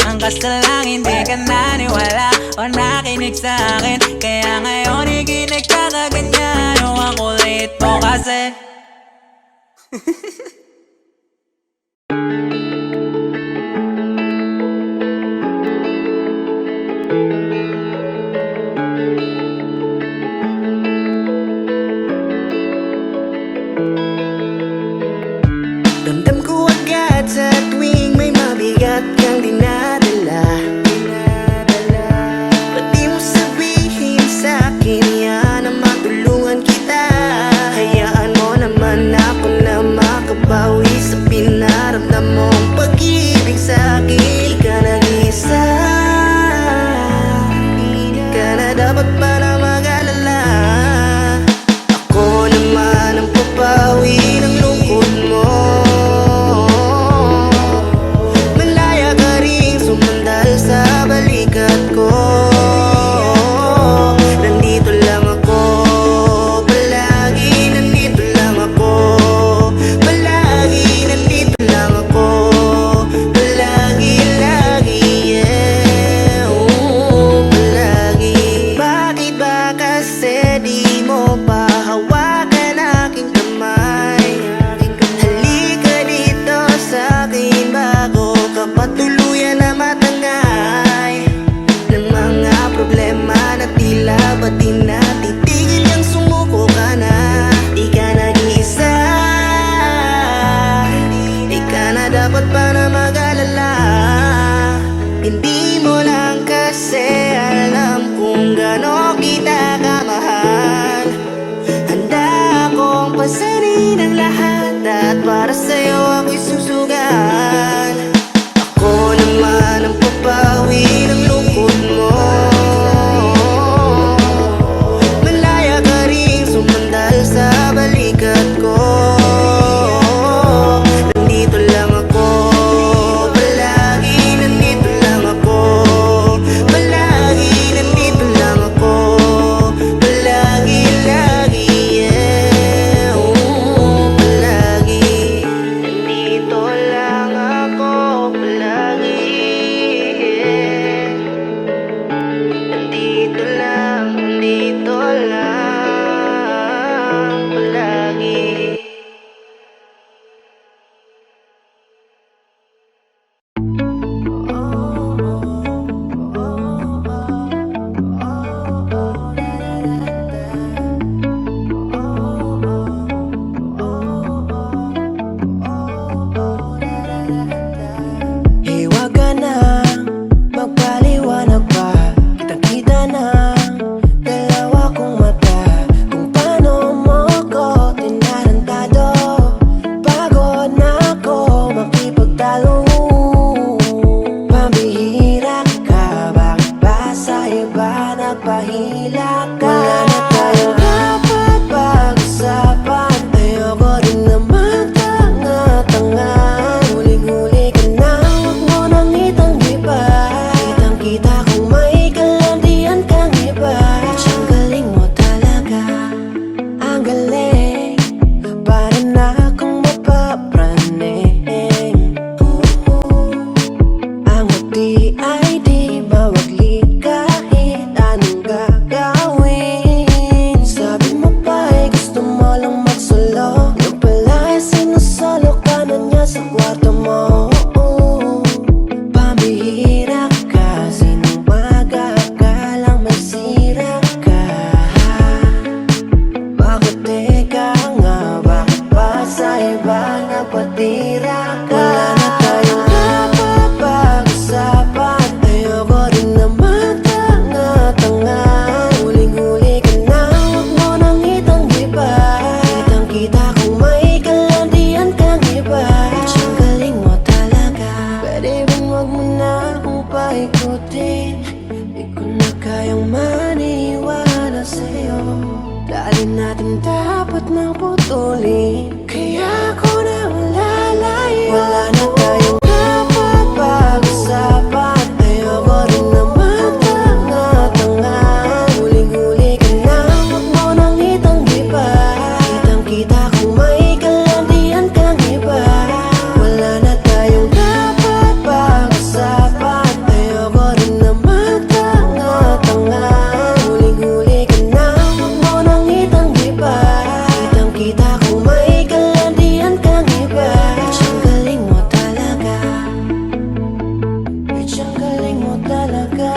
ang kasta lang hindi ka naniwala o nakinig sa'kin. Kaya ngayon ikinig ka kaganyan. O ang kulit mo kasi. Damdam ko agad sa tuwing may mabigat kang dinadala. Ba't di mo sabihin sa'kin yan na matulungan kita? Hayaan mo naman ako na makabalik. kasi di mo pa hawakan aking kamay. Halika dito sa'kin bago ka pa tuluyan na matangay ng mga problema na tila ba't di natitigil yang sumuko ka na. Di ka nag-iisa, di ka na dapat pa na mag-alala. Hindi mo lang kasi alam kung gaano kita kamahal. Handa akong pasanin ang lahat at para sa'yo ako'y susugal. Ako naman ang papawi ng lungkot mo. Malaya ka rin sumandal sa balikat ko. Nandito lang ako, palagi nandito lang ako. Palagi nandito lang ako, palagi, lagi, yeah. Palagi nandito lang ako, palagi, yeah. Nandito lang, palagi. Hiwag ka na, magpaliwanag pa. Kitang-kita na, dalawa kong mata. Kung paano mo ko tinarantado. Pagod na ako makipagtalo. Pambihira ka, bakit ba sa iba nagpahila ka? Wala na tayong dapat pag-usapan. Ayoko rin naman tanga-tanga. Huling-huli ka na, huwag mo nang itanggi pa. Kitang-kita kung may kalandian kang iba. Bitch, ang galing mo talaga, ang galing. Para na akong mapapraning. Ang ngiti ay di mawagli kahit anong gagawin. Sabi mo pa ay gusto mo lang magsolo. Yung pala ay sinusolo ka na niya sa kwarto mo. Pambihira ka, sinong magagalang may sira ka? Bakit teka nga, bakit pa sa iba napatira ka? Wala na tayong dapat pag-usapan. Ayoko rin naman tanga-tanga. Huling-huli ka na, huwag mo nang itanggi pa. Kitang-kita kung may kalandian kang iba. Bitch, ang galing mo talaga. Pwede bang wag mo na akong paikutin? Di ko na kayang maniwala sa'yo. Dali natin dapat nang putulin, kaya ako na lalayo. Wala na tayong dapat pag-usapan. Ayoko rin naman tanga-tanga. Huling-huli ka na, huwag mo nang itanggi pa. Kitang-kita kung may kalandian kang iba. Wala na tayong dapat pag-usapan. Ayoko rin naman tanga-tanga. Huling-huli ka na, huwag mo nang itanggi pa. Kitang-kita kung may kalandian kang iba. Bitch, ang galing mo talaga. Bitch, ang galing mo talaga.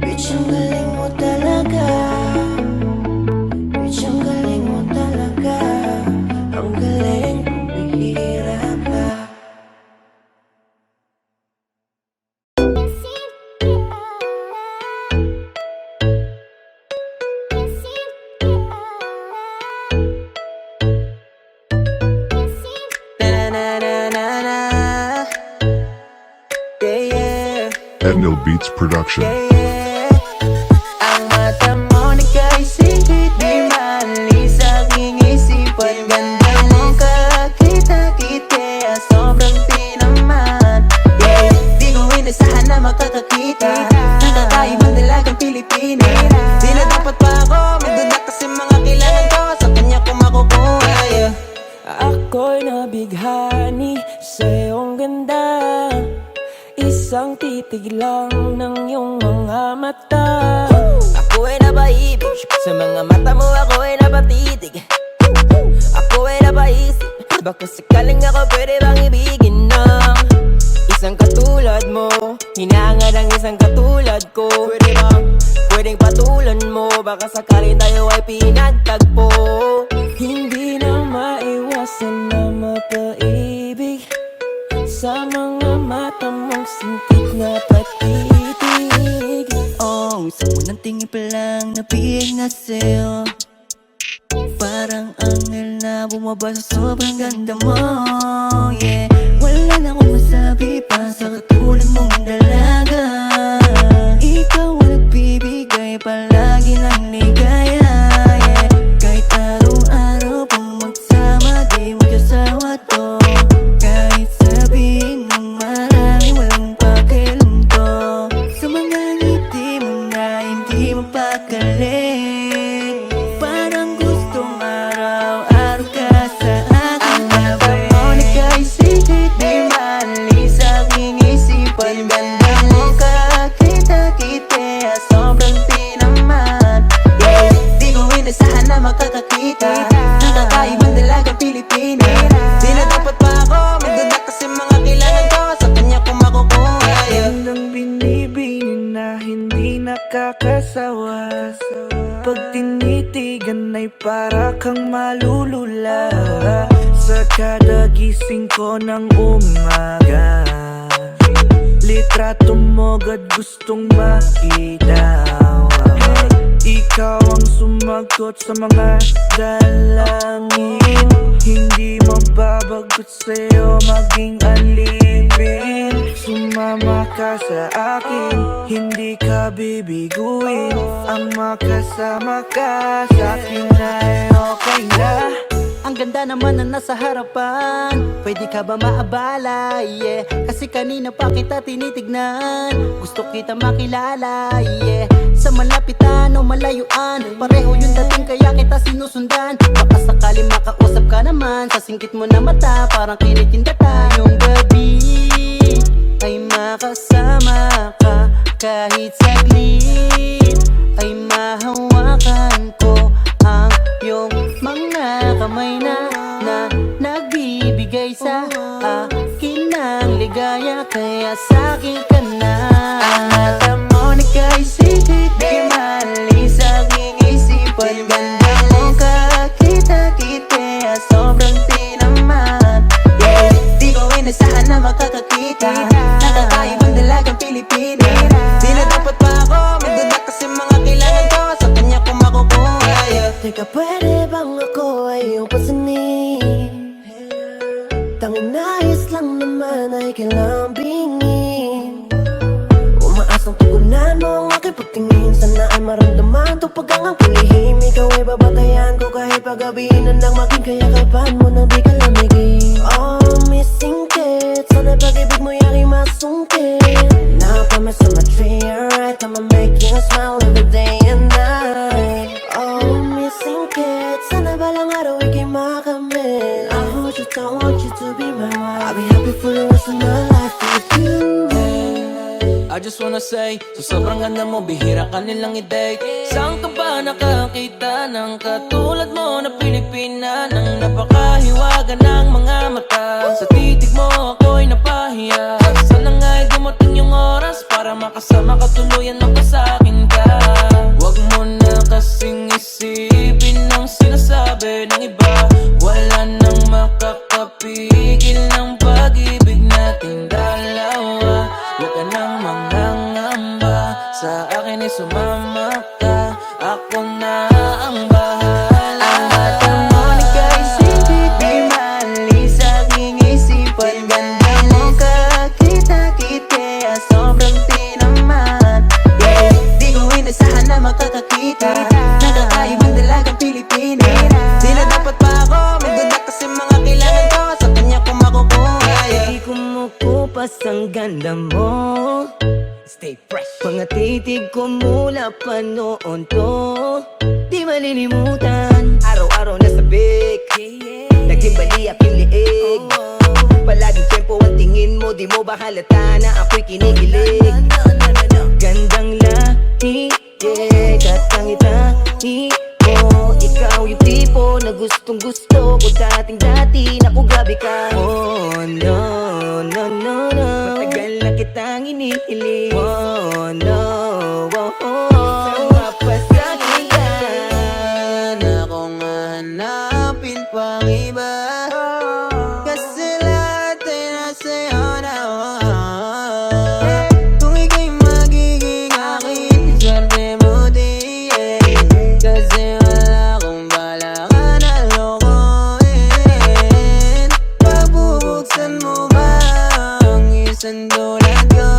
Bitch, ang galing mo talaga. Bitch, ang galing mo talaga. Ang galing, bihira ka. Na-na-na-na-na. Yeah, yeah. Edno Beats Production. Ang mata mo nagkaisipit, di maalis aking isipan. Ganda mo kakita-kit, kaya sobrang tinaman. Yeah, di ko inasahan na makakakita ng kakaibang dalagang Pilipina. Di na dapat pa ako magduda kasi mga kailangan ko sa kanya ko makukuha. Yeah. Ako'y nabighani sa iyong ganda. Isang titig lang ng iyong mga mata. Ako Ako ay napaibig Sa mga mata mo ako ay napatitig Ako ay napaisip Baka sakaling ako pwede bang ibigin ng isang katulad mo Hinahangad ang isang katulad ko Pwedeng patulan mo Baka sakaling tayo ay pinagtagpo Hindi na maiwasan na mapaibig Sa mga mata mong sintik na patitig. Oh, sa unang tingin pa lang napihig na sa'yo Parang angel na bumaba sa sobrang ganda mo, yeah. Wala na akong masabi pa sa katulad mong dalaga Ikaw ang nagbibigay palagi ng ligaya, yeah. Kahit araw-araw pang magsama di magkasawa to Kahit sabihin ng marami walang pakialam to Sa mga ngiti mo na hindi mapakali Parang gustong araw-araw ka sa akin Ang mo na kay sikit di maalis aking isipan Ganda mo kakita-kita sobrang tinaman Yeah, di ko inasahan na makakakita Nakakaibang dalagang Pilipina Di na dapat pa ako magduda kasi mga kailangan ko Sa kanya ko makukuha yeah. Gandang binibini na hindi nakakasawa Pag tinitigan ay para kang malulula Sa kada gising ko ng umaga Litrato mo agad gustong makita Ikaw ang sumagot sa mga dalangin Hindi mababagot sa'yo maging alipin Sumama ka sa akin, hindi ka bibiguin Ang makasama ka sa akin ay okay na Ang ganda naman na nasa harapan Pwede ka ba maabala, yeah. Kasi kanina pa kita tinitignan Gusto kita makilala, yeah. Sa malapitan o malayuan Pareho yung dating kaya kita sinusundan Baka sakali makausap ka naman Sa singkit mo na mata parang kinitinda tayong gabi Ay makasama ka kahit saglit Ay mahawakan ko ang iyong mga kamay na nagbibigay sa akin ng ligaya Kaya sa'kin ka na Ang mata mo na kay sikit di maalis aking isipan Ganda mo kakita-kita sobrang tinaman Yeah, di ko inasahan na makakakita Nakakaibang dalagang Pilipina Di na dapat pa ako magduda kasi mga kailangan ko Sa kanya ko makukuha yeah. Teka, pwede bang ako ay iyong pasanin? Tanging nais lang naman ay kilambingin Umaasang tugunan mo ang aking pagtingin Sana ay maramdaman to pagkangang kulihim Ikaw ay babatayan ko kahit pagabihin Nang maging kayakapan mo na di ka lamigin Oh, missing kids Sana pag-ibig mo yung aking masungkit Napamas on my tree, alright I'ma make you smile every day and night Oh, missing kids Sana balang araw ikay makamit I want you, don't want you to be my wife I'll be happy for the rest of my life with you I just wanna say, so sobrang ganda mo, bihira ka nilang i-date Saan ka ba nakakita ng katulad mo na Pilipina Nang napakahiwaga ng mga mata Sa titig mo ako'y napahiya Sana nga'y dumating yung oras para makasama ka tuluyan magkasa'kin ka Huwag mo na kasing isipin ang sinasabi ng iba Wala nang makakapigil ng pag-ibig nating dalawa Huwag ka nang mangangamba Sa akin ay sumama ka Ako na ang bahala Ang mata mo na kay sikit di maalis aking isipan Ganda mo kakita-kita sobrang tinaman Yeah, di ko inasahan na makakakita Nakakaibang dalagang Pilipina Di na dapat pa ako magduda kasi mga kailangan ko Sa kanya ko makukuha yeah. Di kumukupas ang ganda mo Stay fresh Mga titig ko mula pa noon to Di malilimutan Araw-araw nasa big Naging bali aking liig Palaging tempo ang tingin mo Di mo ba halata na ako'y kinikilig Gandang lahi yeah. Katangi-tangi mo, ikaw yung tipo na gustong gusto ko dating-dati. Naku, grabe ka. Oh no, no, no, no. Matagal na kitang inihiling. Oh no, oh, oh. Sama pa sa Yan akong hanapin pang iba, kasi lahat ay nasa'yo na. Kung ika'y magiging akin, swerte mo di kasi wala akong balak na lokohin. Pabubuksan mo ba ang isang dulad ko?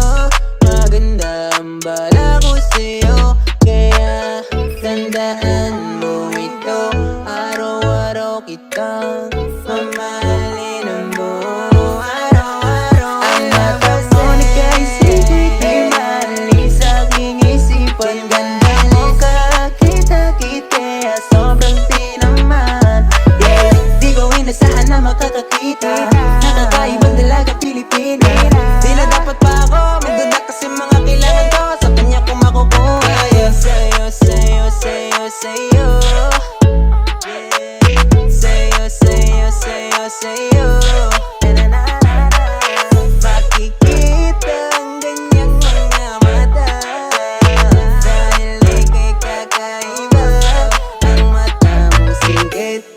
Maganda ang bala ko sa'yo, kaya tandaan mo ito. Araw-araw kitang mamahalin ang buo araw-araw. Ang mata mo nagkaisipit, di maalis sa aking isipan. Ganda mo kakita-kit, kaya sobrang tinaman. Yeah, di ko inasahan na makakakita. Nakakaibang dalaga Pilipina. Di na dapat pa ako magduda kasi mga kailangan ko sa kanya ko makukuha. Yeah, sa'yo, sa'yo, sa'yo, sa'yo. Sa'yo, sa'yo, sa'yo, sa'yo. Makikita ang ganyang mga mata, dahil ika'y kakaiba. Ang mata mo singkit.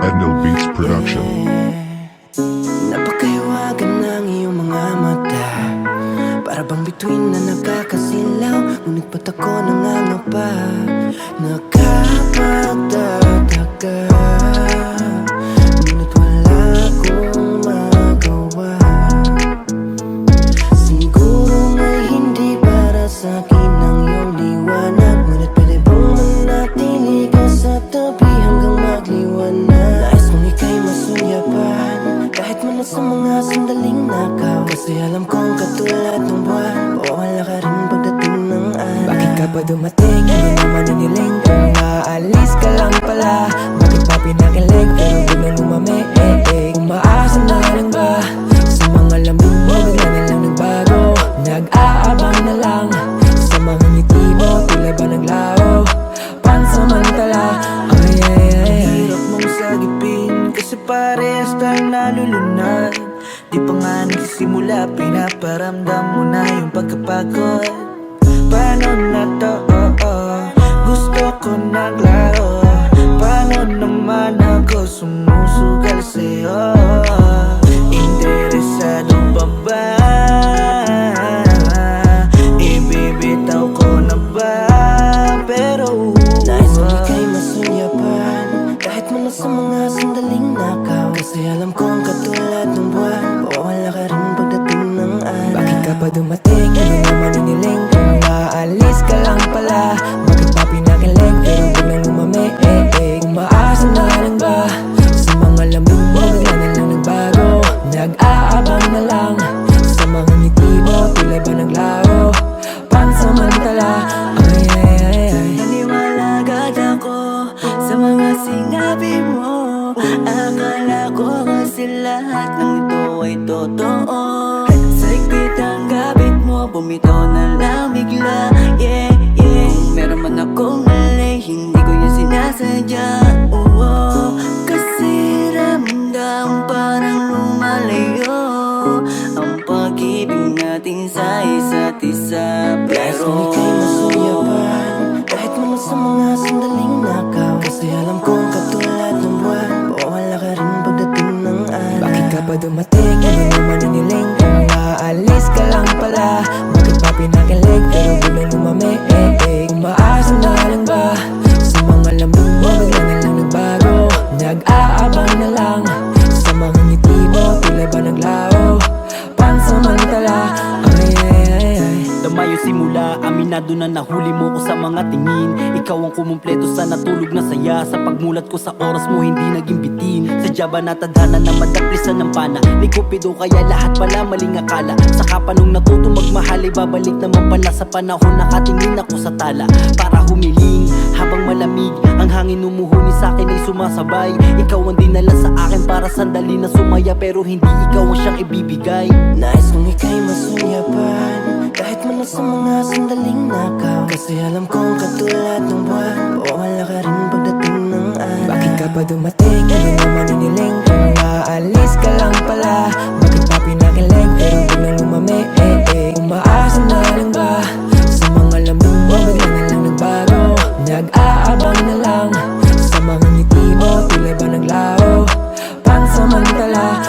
Edno Beats Production. napakahiwagan ng iyong mga mata. Para bang bituin na nakakasilaw, ngunit ba't ako nangangapa? Nakapagtataka, ngunit wala akong magawa. Siguro nga'y hindi para sa'kin ang iyong liwanag, ngunit pwede bang manatili ka sa tabi hanggang magliwanag? Nais mong ika'y masunyapan, kahit man na sa mga sandaling nakaw. Kasi alam kong katulad ng buwan, mawawala ka rin pagdating ng araw. Bakit ka pa dumating, hindi naman iniling? Kung maalis ka lang pala, bakit pa pinakilig pero biglang lumamig? Umaasa na lang ba sa mga lambing mo, bigla na lang nagbago? Nag-aabang na lang sa mga ngiti mo, tila ba naglaho? Pansamantala, ay ay ay ay. Hirap mong sagipin kasi parehas tayong nalulunod. Di pa nga nagsisimula, pinaparamdam mo na yung pagkapagod. Paano na to? Gusto ko naglaro. Paano naman ako sumusugal sa'yo? Interesado pa ba? Ibibitaw ko na ba? Pero nais mo ika'y masunyapan, kahit man na sa mga sandaling nakaw. Kasi alam kong katulad ng buwan, mawawala ka rin pagdating ng araw. Bakit ka pa dumating, hindi naman iniling? Kung maalis ka lang pala, bakit pa pinakilig pero biglang lumamig? Umaasa na lang ba sa mga lambing mo, bigla na lang nagbago? Nag-aabang na lang sa mga ngiti mo, tila ba naglaho? Pansamantala, ay ay ay ay. Naniwala agad ako sa mga sinabi mo. Akala ko kasi lahat ng ito ay totoo. Sa higpit ang gabit mo, bumitaw na lang bigla. Yeah, yeah. Kung meron man akong mali, hindi ko yung sinasadya. Oo, kasi ramdam parang lumalayo ang pag-ibig natin sa isa't isa. Pero ika'y masunyapan, kahit man sa mga sandaling nakaw. Kasi alam kong katulad ng buwan, mawawala ka rin pagdating ng araw. Bakit ka pa dumating, hindi naman iniling? Kung maalis ka lang pala, bakit pa pinakilig pero biglang lumamig? Umaasa na lang ba sa mga lambing mo, bigla na lang nagbago? Nag-aabang na lang sa mga ngiti mo, tila ba naglaho? Pansamantala, ay ay ay ay. Damay tayo simula. Aminado na nahuli mo ko sa mga tingin. Ikaw ang kumumpleto sa natulog na saya. Sa pagmulat ko sa oras mo hindi naging bitin. Sadya ba natadhana na madaplisan ng pana ni Cupido, kaya lahat pala maling akala. Saka pa nung natuto magmahal ay babalik naman pala sa panahon. Nakatingin ako sa tala para humiling habang malamig ang hangin umuhuni sa akin ay sumasabay. Ikaw ang dinala sa akin para sandali na sumaya, pero hindi ikaw ang siyang ibibigay. Nais kong ika'y masunyapan kahit man sa mga sandaling nakaw. Kasi alam kong katulad ng buwan, wala ka rin pagdating ng araw. Bakit ka pa dumating? Ano naman iniling? Kung maalis ka lang pala, bakit pa pinakilig? Pero biglang lumami, umaasa na lang ba? Sa mga lambing mo, bigla na lang nagbago. Nag-aabang na lang sa mga ngiti mo, tila ba naglaho? Pansamantala,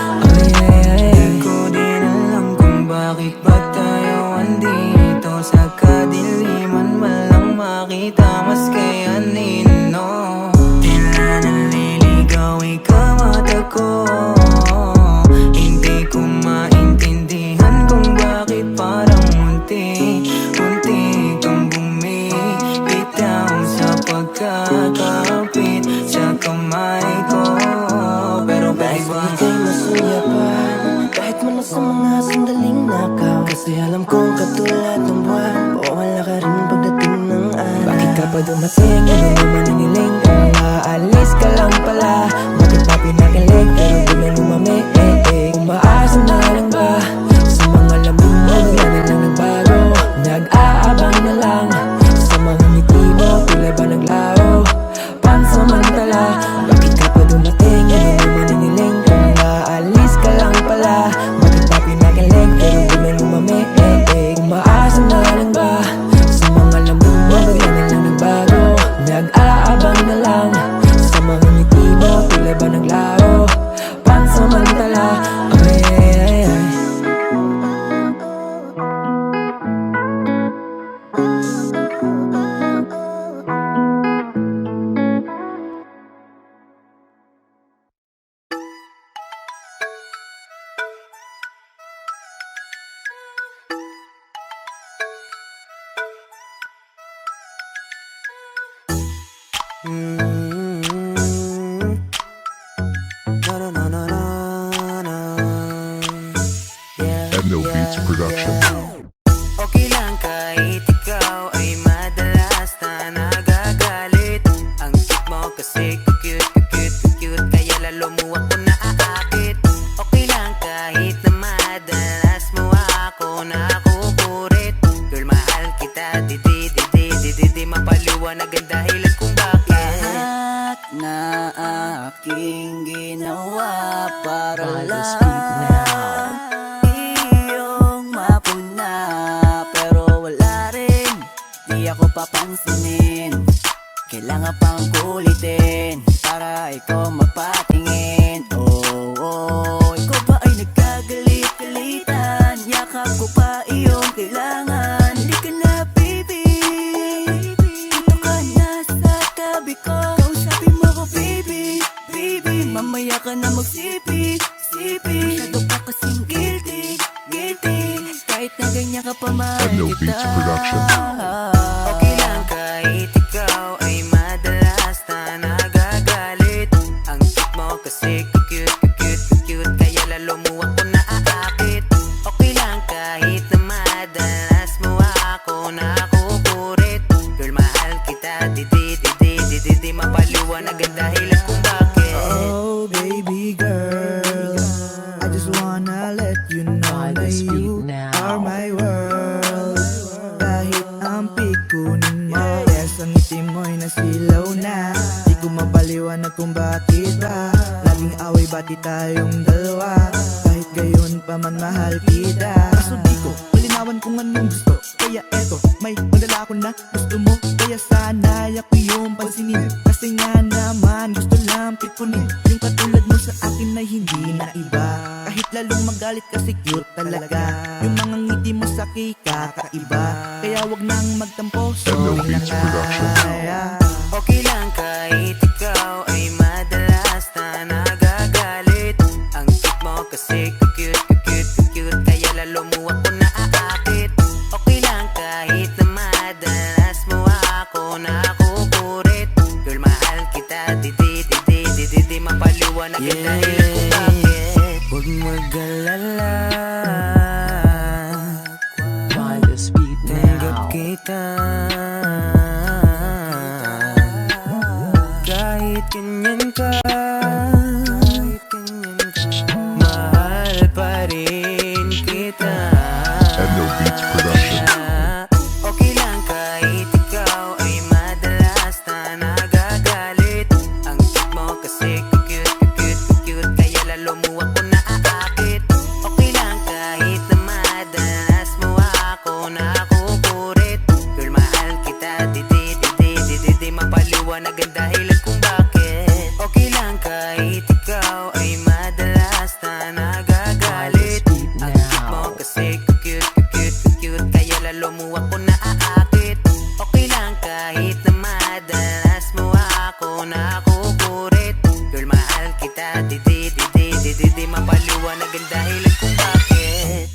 ay ko din alam kung bakit ba tayo andito sa kadiliman, malang makita mas kayanin, no? Tila naliligaw ikaw mata ko. Hindi ko maintindihan kung bakit parang unti-unti kang bumibitaw sa pagkakapit sa kamay ko. Pero Nais bakit kong ba? ika'y masunyapan kahit man sa mga sandaling nakaw. Kasi alam kong katulad ng buwan, wala ka rin pagdating ng araw. Bakit ka pa dumating? Ano naman iniling? Kung maalis ka lang pala, bakit pa pinakilig? Pero biglang lumami, umaasa na lang ba? Sa mga lambing mo, bigla na lang nagbago. Nag-aabang na lang sa mga ngiti mo, tila ba naglaho? Pansamantala, bakit ka pa dumating? Ano naman iniling? Kung maalis ka lang pala, bakit pa pinakilig? Pero biglang lumami, umaasa na lang ba? Sa mga lambing mo, bigla na lang nagbago. Nag-aabang na lang sa mga ngiti mo, tila ba naglaho? Pansamantala, ay. Endo Beats Production. Okay lang kahit ikaw ay madalas na nagagalit. Ang cute mo kasi cute, kaya lalo mo ako naaakit. Okay lang kahit na madalas mo ako nakukurit. Girl, mahal kita, di mapaliwanag ang dahilan kung bakit. Lahat na aking ginawa para lang iyong mapuna, pero wala rin, di ako papansinin. Kailangan pang kulitin para ikaw mapatingin. Ikaw ba ay nagkagalit-galitan? Yakap ko pa iyong kailangan. Hindi ka na baby, dito ka na sa tabi ko. Kausapin mo ko baby, mamaya ka na magsipi. Masyado pa kasing guilty. Kahit na ganyan ka pa mahal Endo kita. Beats Production. Okay lang kahit ikaw ay madalas na nagagalit. Ang cute mo kasi cute, kaya lalo mo ako naaakit. Okay lang kahit na madalas mo ako nakukurit. Girl, mahal kita, di mapaliwanag ang dahilan kung bakit. Oh baby girl, I just wanna let you know na you are my world. Kahit ang pikunin mo, yes, ang ngiti mo'y nasilaw na. Di ko mapaliwanag kung bakit ba laging away, bati tayong dalawa. Kahit gayon pa man mahal kita. Kaso di ko malinawan kung anong gusto, kaya eto, may madala ko na gusto mo. Kaya sana ako yung pansinin, kasi nga naman gusto lang pikunin. Yung katulad mo sa akin ay hindi na iba. Kahit lalong magalit kasi cute talaga. Yung mga ngiti mo sa kakaiba. Kaya wag nang magtampo, Endo sorry na Beats Production. nga. Okay lang kahit ikaw ay madalas na nagagalit. Ang cute mo kasi cute, kaya lalo mo ako naaakit. Okay lang kahit kita. Kahit ganyan ka, mahal pa rin kita. Endo Beats Production. Okay lang kahit ikaw ay madalas na nagagalit. Ang cute mo kasi cute, kaya lalo mo ako naaakit. Okay lang kahit na madalas mo ako nakukurit. Girl, mahal kita, di mapaliwanagan dahilan kung bakit. Okay lang kahit ikaw ay madalas na nagagalit. Ang cute mo kasi cute, kaya lalo mo ako naaakit. Okay lang kahit na madalas mo ako nakukurit. Girl, mahal kita, di mapaliwanagan dahilan kung bakit.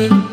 balik